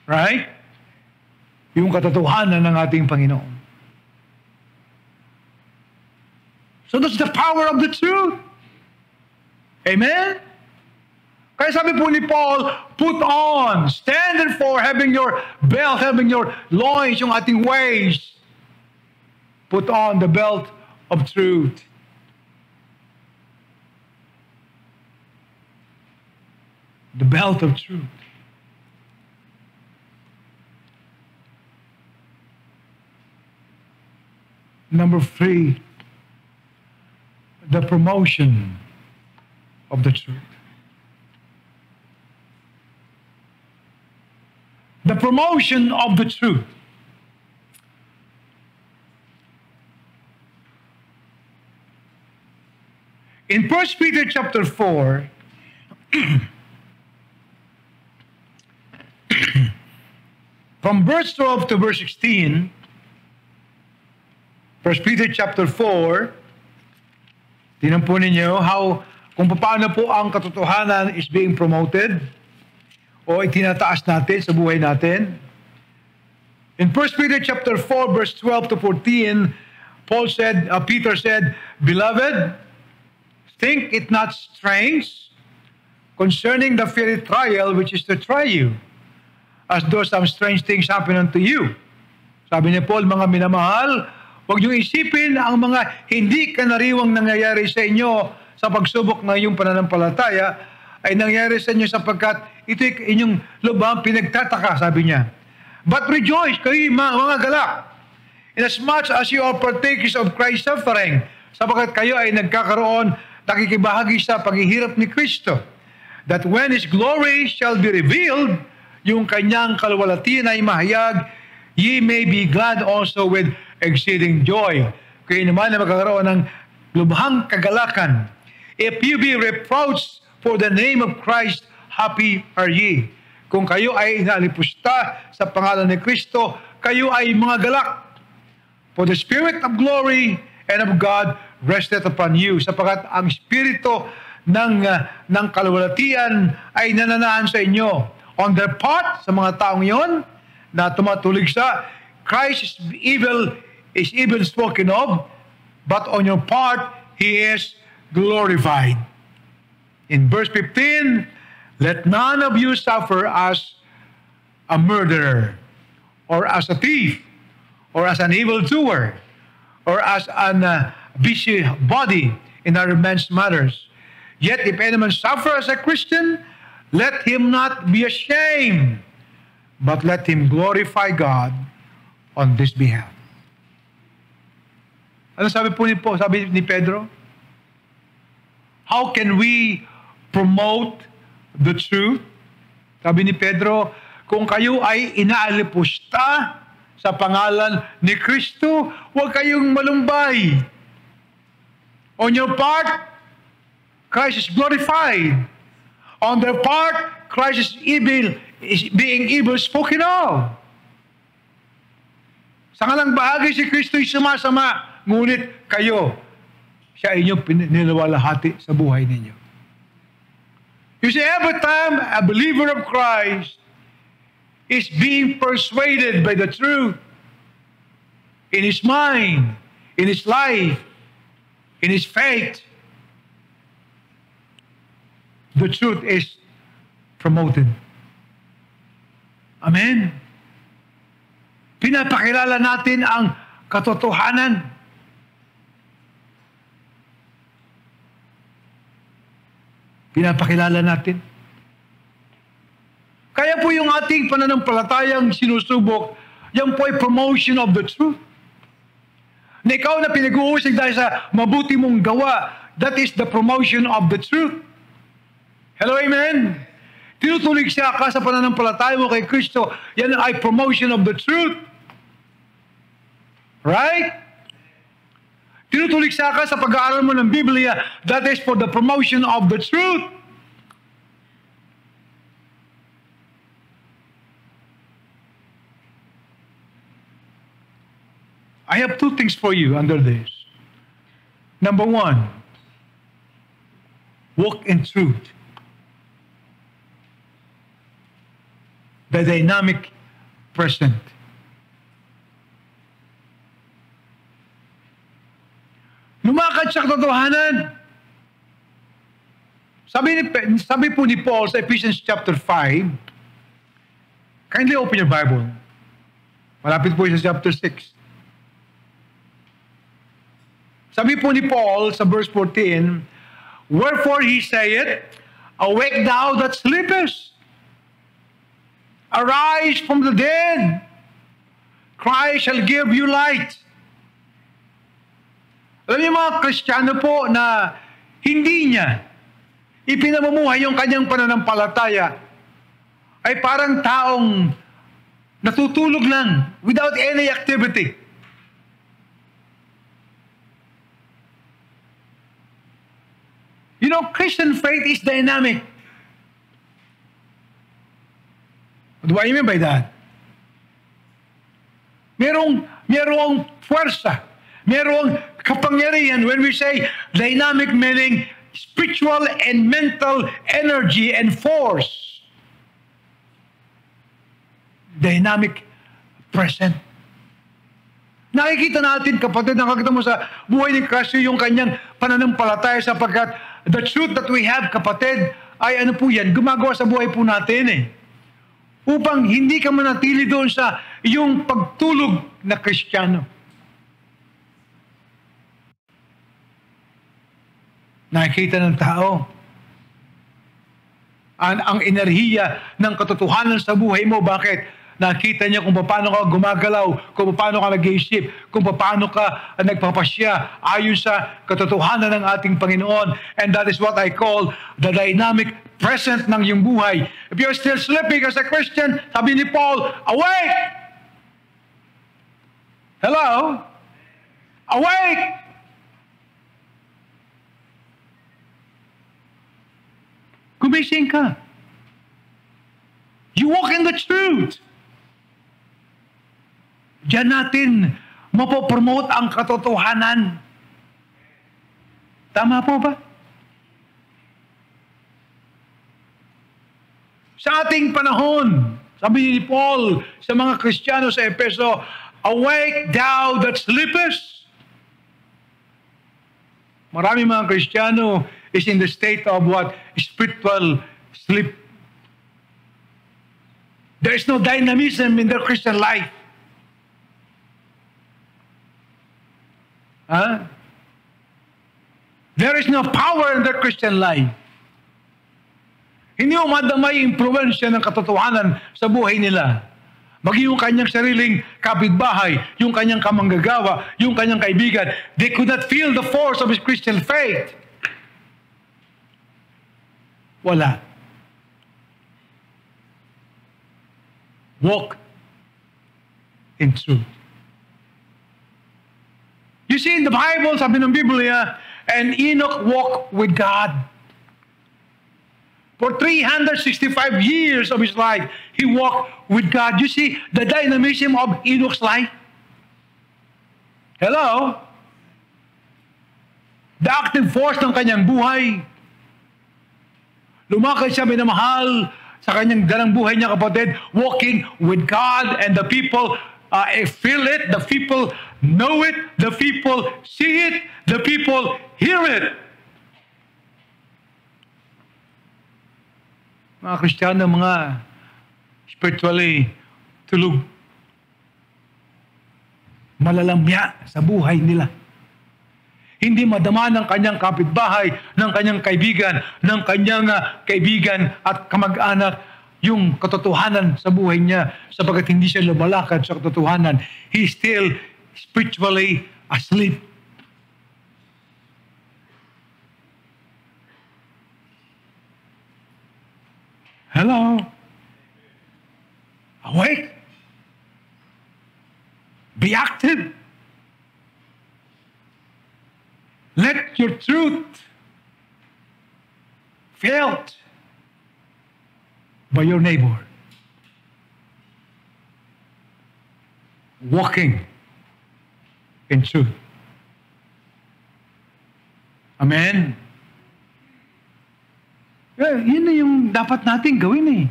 Speaker 1: Right? Yung katotohanan ng ating Panginoon. So that's the power of the truth. Amen? Kaya sabi po ni Paul, put on, stand therefore, having your belt, having your loins, yung ating waist. Put on the belt of truth. The belt of truth. Number 3, the promotion of the truth. The promotion of the truth. In 1 Peter chapter 4, from verse 12 to verse 16, 1 Peter chapter 4, tingnan po ninyo kung paano po ang katotohanan is being promoted o itinataas natin sa buhay natin. In 1 Peter chapter 4 verse 12 to 14, Peter said, Beloved, think it not strange concerning the fiery trial which is to try you, as though some strange things happen unto you. Sabi ni Paul, mga minamahal, huwag niyong isipin ang mga hindi kanariwang nangyayari sa inyo sa pagsubok ng iyong pananampalataya ay nangyayari sa inyo sapagkat ito inyong lubhang pinagtataka, sabi niya. But rejoice, kayo mga galak, inasmuch as you are partakers of Christ's suffering, sapagkat kayo ay nagkakaroon, nakikibahagi sa paghihirap ni Kristo, that when His glory shall be revealed, yung kanyang kalwalhatian ay mahayag, ye may be glad also with exceeding joy. Kayo naman na magkakaroon ng lubhang kagalakan. If you be reproached for the name of Christ, happy are ye. Kung kayo ay inalipusta sa pangalan ni Kristo, kayo ay mga galak. For the Spirit of glory and of God rested upon you. Sapagkat ang Espiritu ng kalwalhatian ay nananahan sa inyo. On their part, sa mga taong yon na tumatulig sa Christ is even spoken of, but on your part, He is glorified. In verse 15, let none of you suffer as a murderer, or as a thief, or as an evildoer, or as an busybody in other men's matters. Yet if any man suffer as a Christian, let him not be ashamed, but let him glorify God on this behalf. Ano sabi ni Pedro? How can we promote the truth? Sabi ni Pedro, kung kayo ay inaalipusta sa pangalan ni Kristo, huwag kayong malumbay. On your part, Christ is glorified. On their part, Christ is being evil spoken of. Sa ngalang bahagi si Kristo ay sumasama, ngunit kayo, siya inyong pininiwalahati sa buhay ninyo. You see, every time a believer of Christ is being persuaded by the truth in his mind, in his life, in his faith, the truth is promoted. Amen. Pinapakilala natin ang katotohanan. Pinapakilala natin. Kaya po yung ating pananampalatayang sinusubok, yan po ay promotion of the truth. Na ikaw na pinag-uusig dahil sa mabuti mong gawa, that is the promotion of the truth. Hello, amen? Tinutulig siya ka sa pananampalataya mo kay Kristo, yan ay promotion of the truth. Right? Tinutulig siya ka sa pag-aaral mo ng Biblia, that is for the promotion of the truth. I have two things for you under this. Number one, walk in truth. the dynamic present. Lumakad sa katotohanan. Sabi po ni Paul sa Ephesians chapter 5, kindly open your Bible. Malapit po sa chapter 6. Sabi po ni Paul sa verse 14, wherefore he saith, awake thou that sleepest, arise from the dead, Christ shall give you light. Alam niyo mga Kristiyano po na hindi niya ipinamumuhay yung kanyang pananampalataya ay parang taong natutulog lang without any activity. You know, Christian faith is dynamic. What do I mean by that? Merong puwersa, merong kapangyarihan. When we say dynamic, meaning spiritual and mental energy and force. Dynamic present. Nakikita natin, kapatid, nakakita mo sa buhay ni Kristo yung kanyang pananampalataya sapagkat the truth that we have, kapatid, ay ano po yan, gumagawa sa buhay po natin eh. Upang hindi ka manatili doon sa iyong pagtulog na Kristiyano. Nakikita ng tao ang enerhiya ng katotohanan sa buhay mo. Bakit? Nakita niya kung paano ka gumagalaw, kung paano ka nag-iisip, kung paano ka nagpapasya ayon sa katotohanan ng ating Panginoon. And that is what I call the dynamic present ng iyong buhay. If you're still sleeping as a Christian, sabi ni Paul, awake! Hello? Awake! Gumising ka. You walk in the truth. Diyan natin mapopromote ang katotohanan. Tama po ba? Sa ating panahon, sabi ni Paul sa mga Kristiyano sa Efeso, awake thou that sleepest. Marami mga Kristiyano is in the state of what? Spiritual sleep. There is no dynamism in their Christian life. Huh? There is no power in their Christian life. Hindi mo madamay impluwensya ng katotohanan sa buhay nila. Maging yung kanyang sariling kapitbahay, yung kanyang kamanggagawa, yung kanyang kaibigan, they could not feel the force of his Christian faith. Wala. Walk in truth. You see, in the Bible, sabi ng Biblia, and Enoch walked with God. For 365 years of his life, he walked with God. You see the dynamism of Enoch's life? Hello? The active force ng kanyang buhay. Lumakad siya minamahal sa kanyang dalang buhay niya, kapatid, walking with God, and the people feel it, the people know it, the people see it, the people hear it. Mga Kristiyano, mga spiritually tulog, malalamya sa buhay nila. Hindi madama ng kanyang kapitbahay, ng kanyang kaibigan at kamag-anak yung katotohanan sa buhay niya, sapagkat hindi siya lumalakad sa katotohanan. He's still spiritually asleep. Hello? Awake? Be active. Let your truth felt by your neighbor. Walking in truth. Amen? Yun na yung dapat natin gawin eh.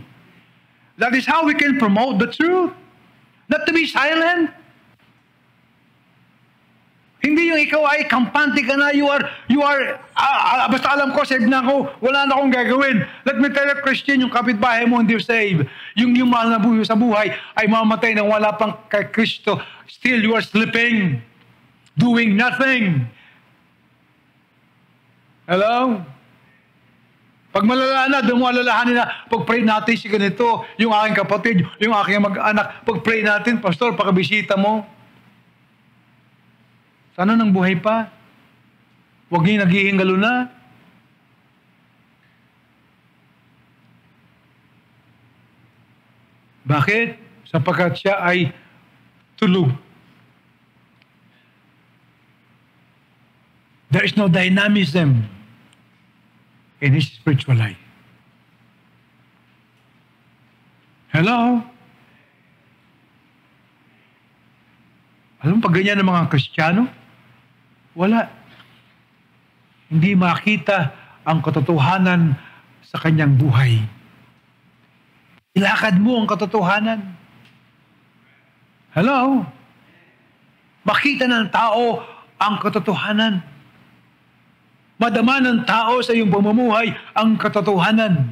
Speaker 1: That is how we can promote the truth. Not to be silent. Hindi yung ikaw ay kampante ka na, basta alam ko, saved na ako, wala na akong gagawin. Let me tell you, Christian, yung kapitbahay mo hindi saved. Yung mahal na buhay sa buhay ay mamatay nang wala pang kay Kristo. Still, you are sleeping, doing nothing. Hello? Pag malala na, doon mo alalahanin na, pag-pray natin si ganito, yung aking kapatid, yung aking mag-anak, pag-pray natin, pastor, pakabisita mo. Sana nang buhay pa? Huwag niyo naghihingalo na. Bakit? Sapagkat siya ay tulog. There is no dynamism in his spiritual life. Hello? Alam mo, pag ganyan ng mga Kristiyano, wala. Hindi makita ang katotohanan sa kanyang buhay. Ilakad mo ang katotohanan. Hello? Makita ng tao ang katotohanan. Madama ng tao sa iyong pamumuhay ang katotohanan.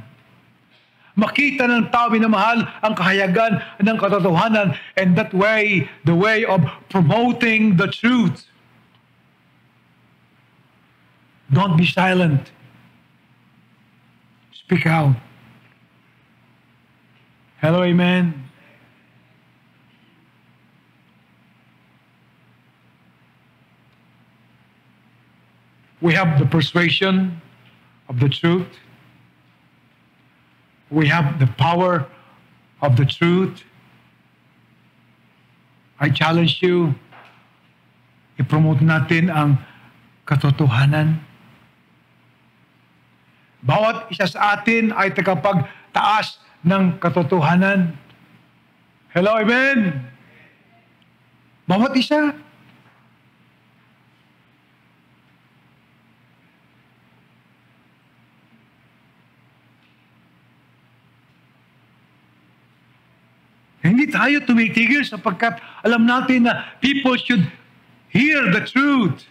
Speaker 1: Makita ng tao minamahal ang kahayagan ng katotohanan, and that way, the way of promoting the truth. Don't be silent. Speak out. Hello, amen. We have the persuasion of the truth. We have the power of the truth. I challenge you, i-promote natin ang katotohanan. Bawat isa sa atin ay tagapagtaas ng katotohanan. Hello, amen? Bawat isa. Hindi tayo tumitigil sapagkat alam natin na people should hear the truth.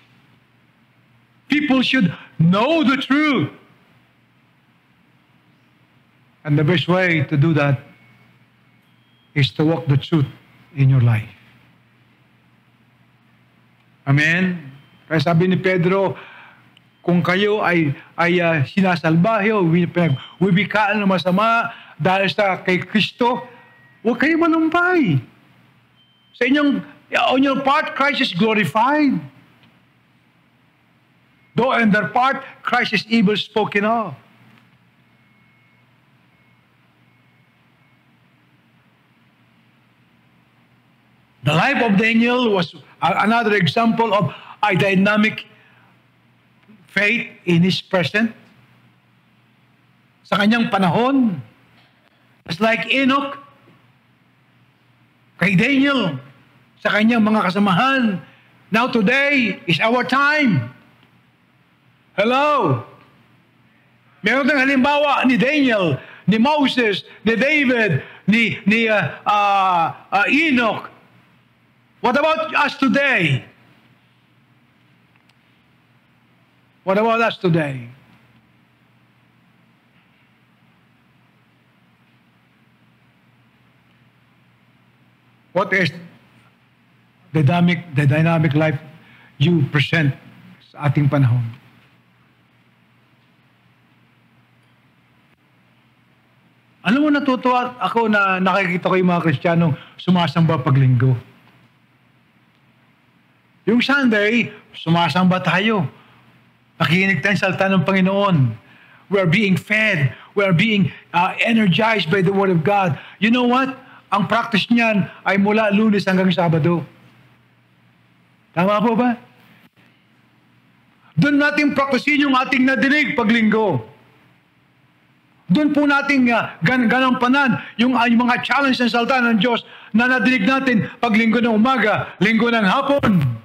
Speaker 1: People should know the truth. And the best way to do that is to walk the truth in your life. Amen? Kaya sabi ni Pedro, kung kayo ay sinasalbahe o wibikaan ng masama dahil sa kay Kristo, huwag kayo malumpay. Sa inyong, on your part, Christ is glorified. Though on their part, Christ is evil spoken of. The life of Daniel was another example of a dynamic faith in his present. Sa kanyang panahon, just like Enoch, kay Daniel, sa kanyang mga kasamahan, now today is our time. Hello? Meron tayong halimbawa ni Daniel, ni Moses, ni David, ni Enoch. What about us today? What about us today? What is the dynamic life you present sa ating panahon? Alam mo, natutuwa ako na nakikita ko yung mga Kristiyanong sumasamba paglinggo. Yung Sunday, sumasamba tayo. Nakikinig tayo sa salita ng Panginoon. We are being fed. We are being energized by the Word of God. You know what? Ang practice niyan ay mula Lunes hanggang Sabado. Tama po ba? Doon natin practicein yung ating nadinig paglinggo. Doon po natin ganampanan yung mga challenge ng salita ng Diyos na nadinig natin paglinggo ng umaga, linggo ng hapon.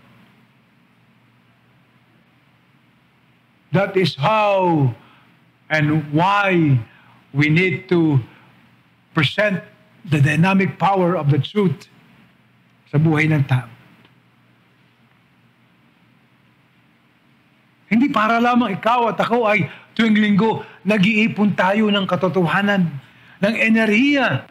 Speaker 1: That is how and why we need to present the dynamic power of the truth sa buhay ng tao. Hindi para lamang ikaw at ako ay tuwing linggo nag-iipon tayo ng katotohanan, ng enerhiya.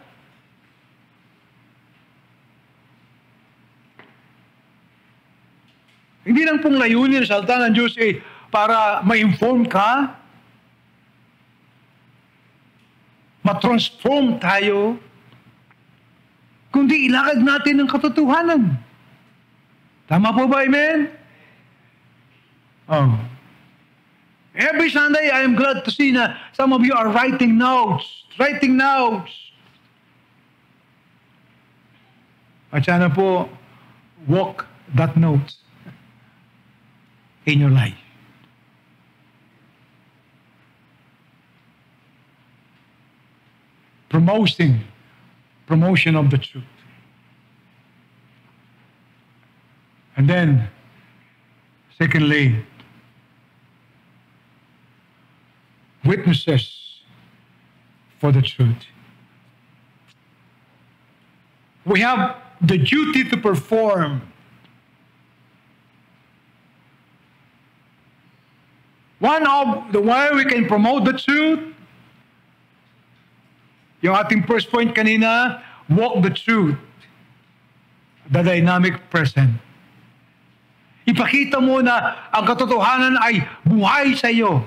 Speaker 1: Hindi lang pong layunin ng salita ng Diyos para ma-inform ka, ma-transform tayo, kundi ilakad natin ang katotohanan. Tama po ba, amen? Oh. Every Sunday, I am glad to see na some of you are writing notes. At sana po, walk that note in your life. Promotion of the truth. And then, secondly, witnesses for the truth. We have the duty to perform. One of the way we can promote the truth, yung ating first point kanina, walk the truth, the dynamic present. Ipakita mo na ang katotohanan ay buhay sa iyo.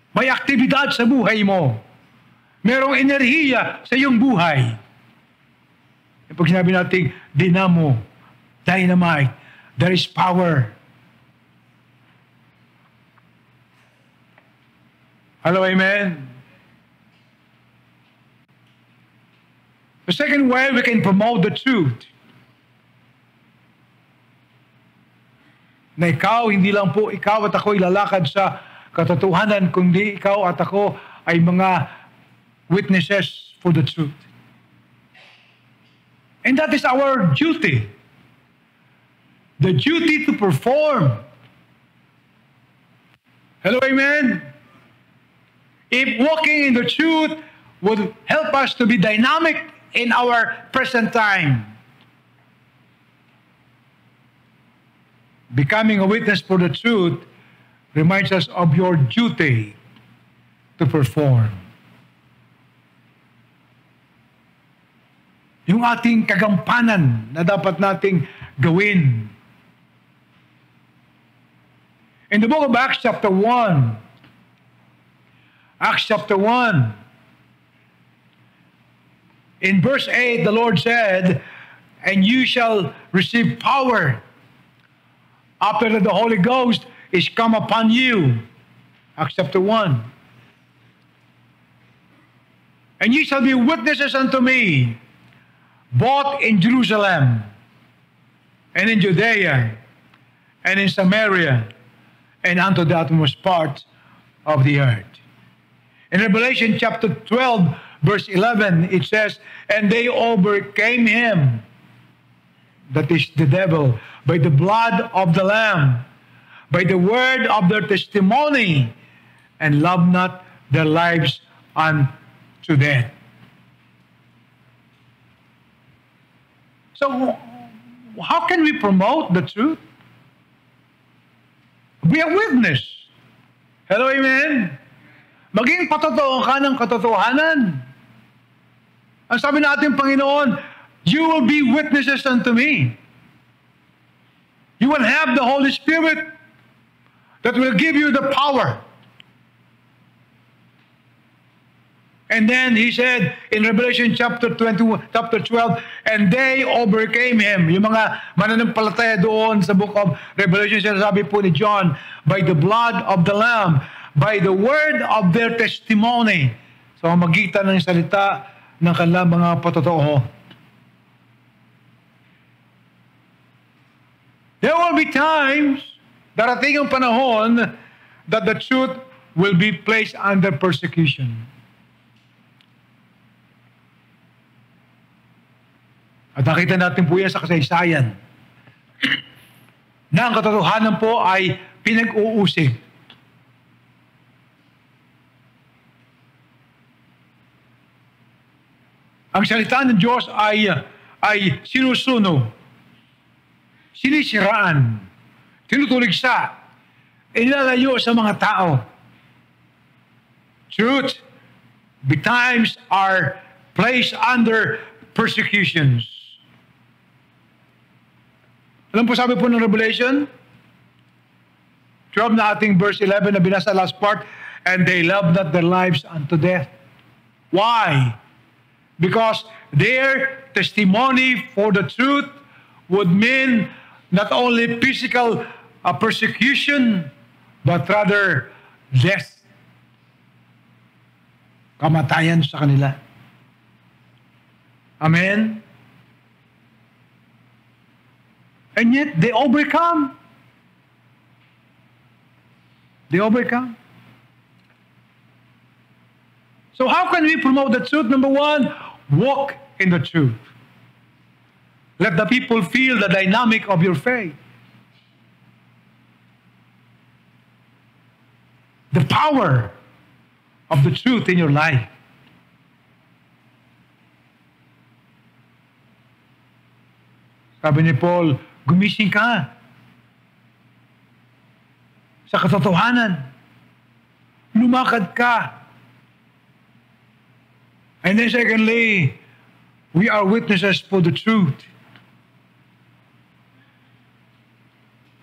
Speaker 1: May aktibidad sa buhay mo. Merong enerhiya sa iyong buhay. Pag sinabi natin, dynamo, dynamite, there is power. Hello, amen? The second way we can promote the truth, na hindi lang po ikaw at ako ilalakad sa katotohanan, kundi ikaw at ako ay mga witnesses for the truth. And that is our duty. The duty to perform. Hello, amen? If walking in the truth would help us to be dynamic in our present time, becoming a witness for the truth reminds us of your duty to perform. Yung ating kagampanan na dapat nating gawin. In the book of Acts chapter 1, in verse 8, the Lord said, "And you shall receive power after that the Holy Ghost is come upon you." Acts chapter 1. "And ye shall be witnesses unto me, both in Jerusalem, and in Judea, and in Samaria, and unto the utmost parts of the earth." In Revelation chapter 12, verse 11, it says, "And they overcame him," that is the devil, "by the blood of the Lamb, by the word of their testimony, and loved not their lives unto death." So, how can we promote the truth? Be a witness. Hello, amen? Maging patotoo ka ng katotohanan. Ang sabi natin, Panginoon, "You will be witnesses unto me." You will have the Holy Spirit that will give you the power. And then he said in Revelation chapter 12, "And they overcame him." Yung mga mananampalataya doon sa book of Revelation, sinasabi po ni John, "By the blood of the Lamb, by the word of their testimony." So, magitan ng salita ng kanilang mga patotoo. There will be times, darating ang panahon, that the truth will be placed under persecution. At nakita natin po yan sa kasaysayan na ang katotohanan po ay pinag-uusig. Ang salita ng Diyos ay sinusunog, sinisiraan, tinutuligsa, inilalayo sa mga tao. Truth, betimes are placed under persecutions. Alam po sabi po ng Revelation 12 na ating verse 11 na binasa last part, and they loved not their lives unto death. Why? Because their testimony for the truth would mean not only physical persecution, but rather death. Kamatayan sa kanila. Amen? And yet, they overcome. They overcome. So how can we promote the truth? Number one, walk in the truth. Let the people feel the dynamic of your faith. The power of the truth in your life. Sabi ni Paul, gumising ka sa katotohanan. Lumakad ka. And then secondly, we are witnesses for the truth.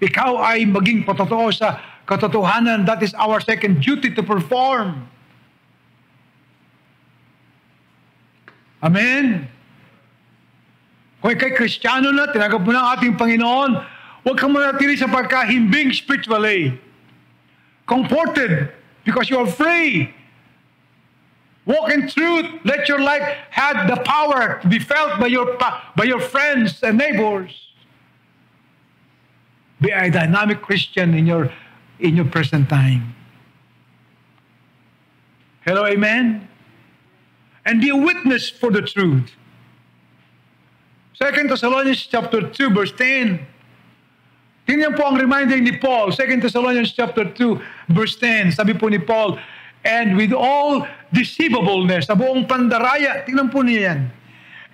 Speaker 1: Ikaw ay maging patotoo sa katotohanan. That is our second duty to perform. Amen? Kung ikay Kristiyano na, tinanggap mo na ang ating Panginoon, huwag kang manatili sa pagkahimbing spiritually. Comforted because you are free. Walk in truth. Let your life have the power to be felt by your friends and neighbors. Be a dynamic Christian in your present time. Hello, amen? And be a witness for the truth. 2 Thessalonians chapter 2, verse 10. Tingnan po ang reminder ni Paul. 2 Thessalonians chapter 2, verse 10. Sabi po ni Paul, and with all deceivableness, sa buong pandaraya, tingnan po niya yan,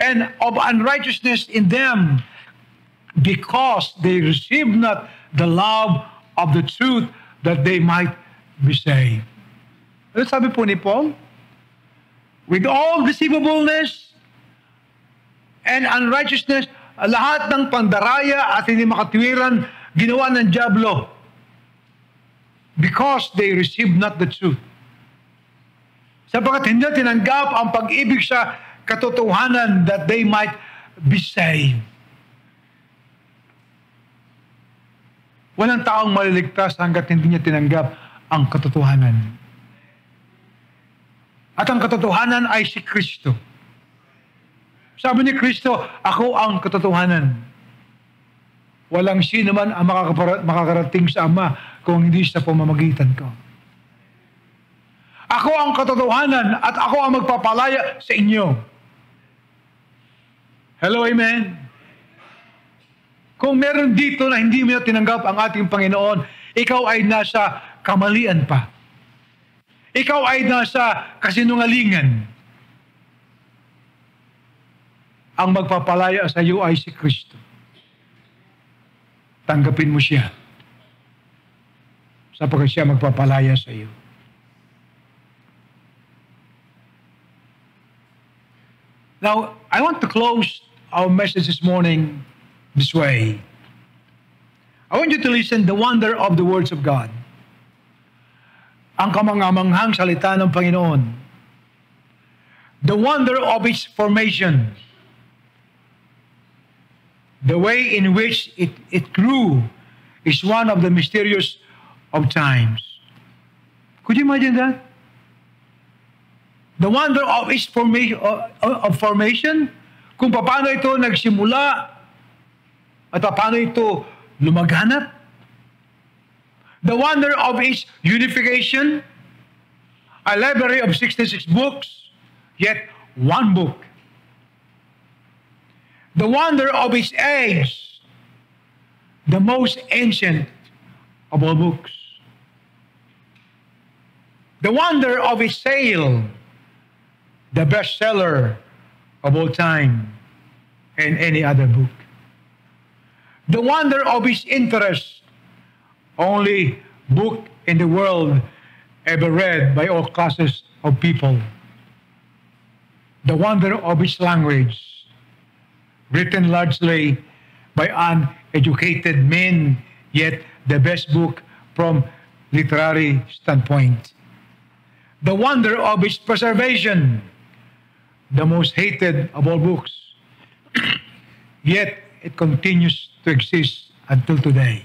Speaker 1: and of unrighteousness in them, because they received not the love of the truth, that they might be saved. Ano sabi po ni Paul? With all deceivableness and unrighteousness, lahat ng pandaraya at hindi makatwiran, ginawa ng dyablo, because they received not the truth. Sapagkat hindi tinanggap ang pag-ibig sa katotohanan, that they might be saved. Walang taong maliligtas hanggat hindi niya tinanggap ang katotohanan. At ang katotohanan ay si Kristo. Sabi ni Kristo, ako ang katotohanan. Walang sino man ang makakarating sa Ama kung hindi sa pamamagitan ko. Ako ang katotohanan at ako ang magpapalaya sa inyo. Hello, amen? Kung meron dito na hindi mo tinanggap ang ating Panginoon, ikaw ay nasa kamalian pa. Ikaw ay nasa kasinungalingan. Ang magpapalaya sa iyo ay si Kristo. Tanggapin mo siya. Sapagkat siya magpapalaya sa iyo. Now, I want to close our message this morning this way. I want you to listen the wonder of the words of God. Ang kamangamanghang salita ng Panginoon. The wonder of its formation. The way in which it grew is one of the mysterious of times. Could you imagine that? The wonder of its formation, kung paano ito nagsimula at paano ito lumaganap. The wonder of its unification, a library of 66 books, yet one book. The wonder of its age, the most ancient of all books. The wonder of its sale, the bestseller of all time and any other book. The wonder of his interest, only book in the world ever read by all classes of people. The wonder of his language, written largely by uneducated men, yet the best book from literary standpoint. The wonder of its preservation, the most hated of all books, yet it continues to exist until today.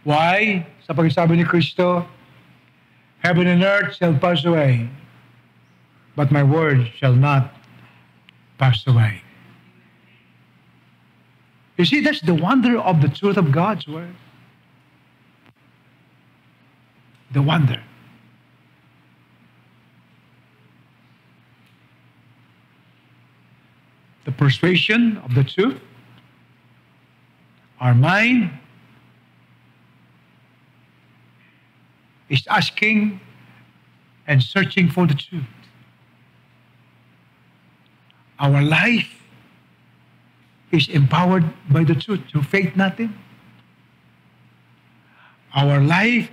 Speaker 1: Why? Sa pagsabi ni Kristo, heaven and earth shall pass away, but my word shall not pass away. You see, that's the wonder of the truth of God's word. The wonder. The persuasion of the truth. Our mind is asking and searching for the truth. Our life is empowered by the truth. Through faith natin. Our life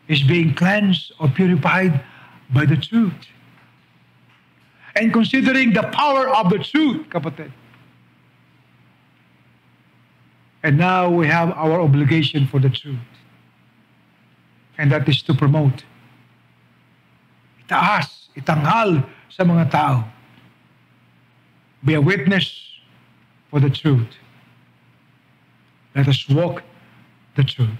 Speaker 1: is being cleansed or purified by the truth. And considering the power of the truth, kapatid. And now we have our obligation for the truth. And that is to promote. Itaas, itanghal sa mga tao. Be a witness for the truth. Let us walk the truth.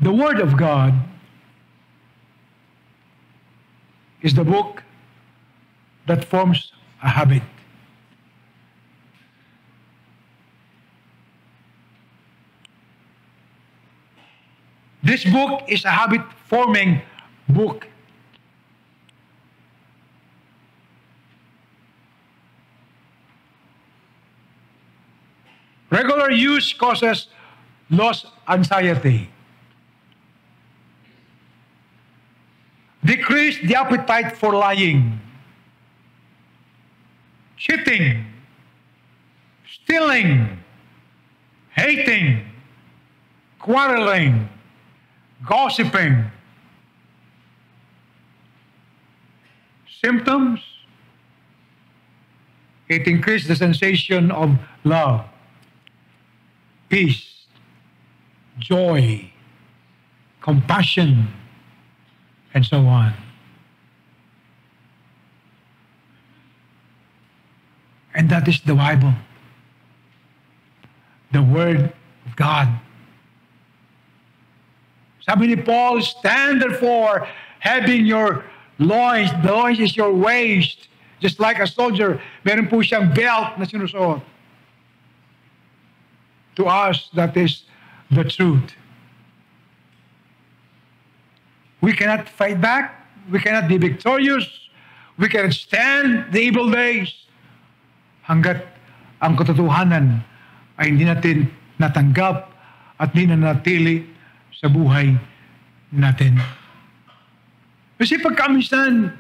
Speaker 1: The Word of God is the book that forms a habit. This book is a habit-forming book. Regular use causes loss anxiety. Decrease the appetite for lying, cheating, stealing, hating, quarreling, gossiping. Symptoms: it increases the sensation of love, peace, joy, compassion, and so on. And that is the Bible, the Word of God. Sabi ni Paul, stand therefore, having your loins. The loins is your waist. Just like a soldier, meron po siyang belt na sinusuot. To us, that is the truth. We cannot fight back. We cannot be victorious. We cannot stand the evil days hanggat ang katotohanan ay hindi natin natanggap at hindi nanatili sa buhay natin. Kasi pagkamisan,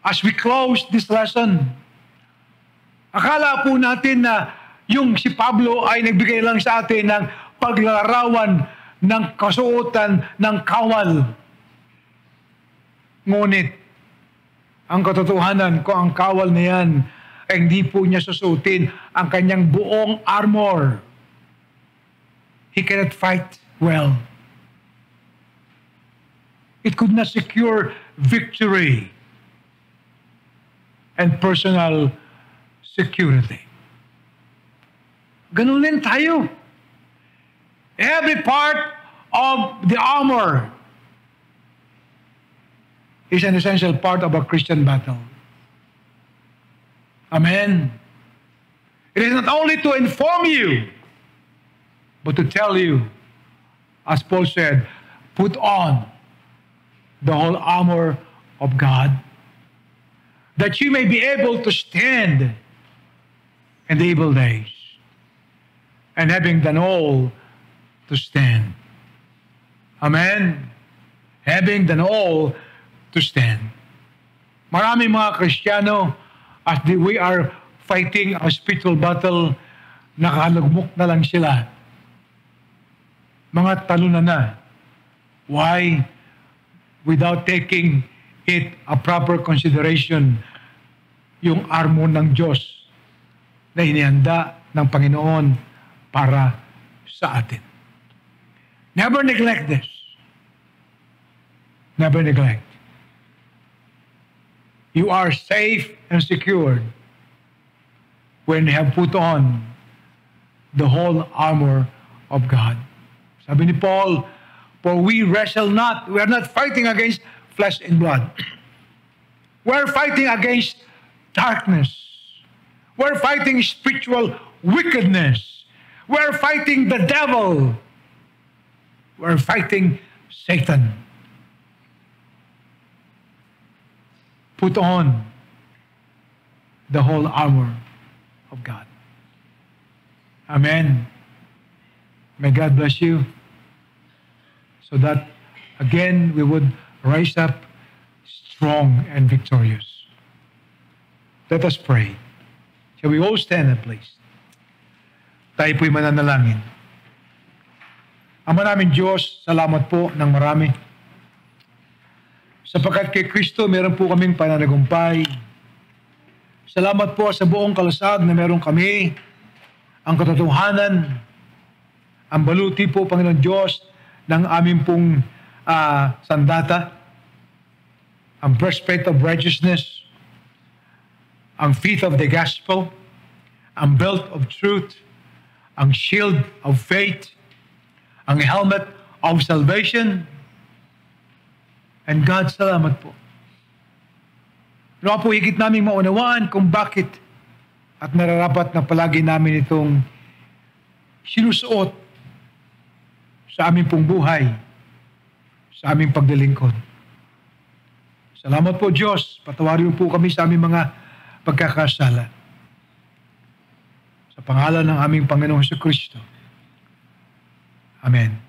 Speaker 1: as we close this lesson, akala po natin na yung si Pablo ay nagbigay lang sa atin ng paglalarawan ng kasuotan ng kawal. Ngunit, ang katotohanan ko, ang kawal na yan, ay hindi po niya susutin ang kanyang buong armor. He cannot fight well. It could not secure victory and personal security. Ganun din tayo. Every part of the armor is an essential part of a Christian battle. Amen. It is not only to inform you, but to tell you, as Paul said, put on the whole armor of God. that you may be able to stand in the evil days, and having done all, to stand. Amen? Having done all, to stand. Maraming mga Kristiyano, as we are fighting a spiritual battle, nakalugmok na lang sila. Mga talunan na. Why? Without taking it a proper consideration, yung armor ng Diyos na inihanda ng Panginoon para sa atin. Never neglect this. Never neglect. You are safe and secured when you have put on the whole armor of God. Sabi ni Paul, for we wrestle not, we are not fighting against flesh and blood. We're fighting against darkness. We're fighting spiritual wickedness. We're fighting the devil. We're fighting Satan. Put on the whole armor of God. Amen. May God bless you, so that again we would rise up strong and victorious. Let us pray. Shall we all stand up, please? Tayo po'y mananalangin. Ama namin Diyos, salamat po ng marami. Sapagkat kay Kristo, meron po kaming pananagumpay. Salamat po sa buong kalasag na meron kami, ang katotohanan, ang baluti po, Panginoon Diyos, ng aming pong sandata, ang breastplate of righteousness, ang feet of the gospel, ang belt of truth, ang shield of faith, ang helmet of salvation. And God, salamat po. Ano po higit namin maunawaan kung bakit at nararapat na palagi namin itong sinusuot sa aming pong buhay, sa aming paglilingkod. Salamat po Diyos, patawarin po kami sa aming mga pagkakasala. Sa pangalan ng aming Panginoong Jesucristo. Amen.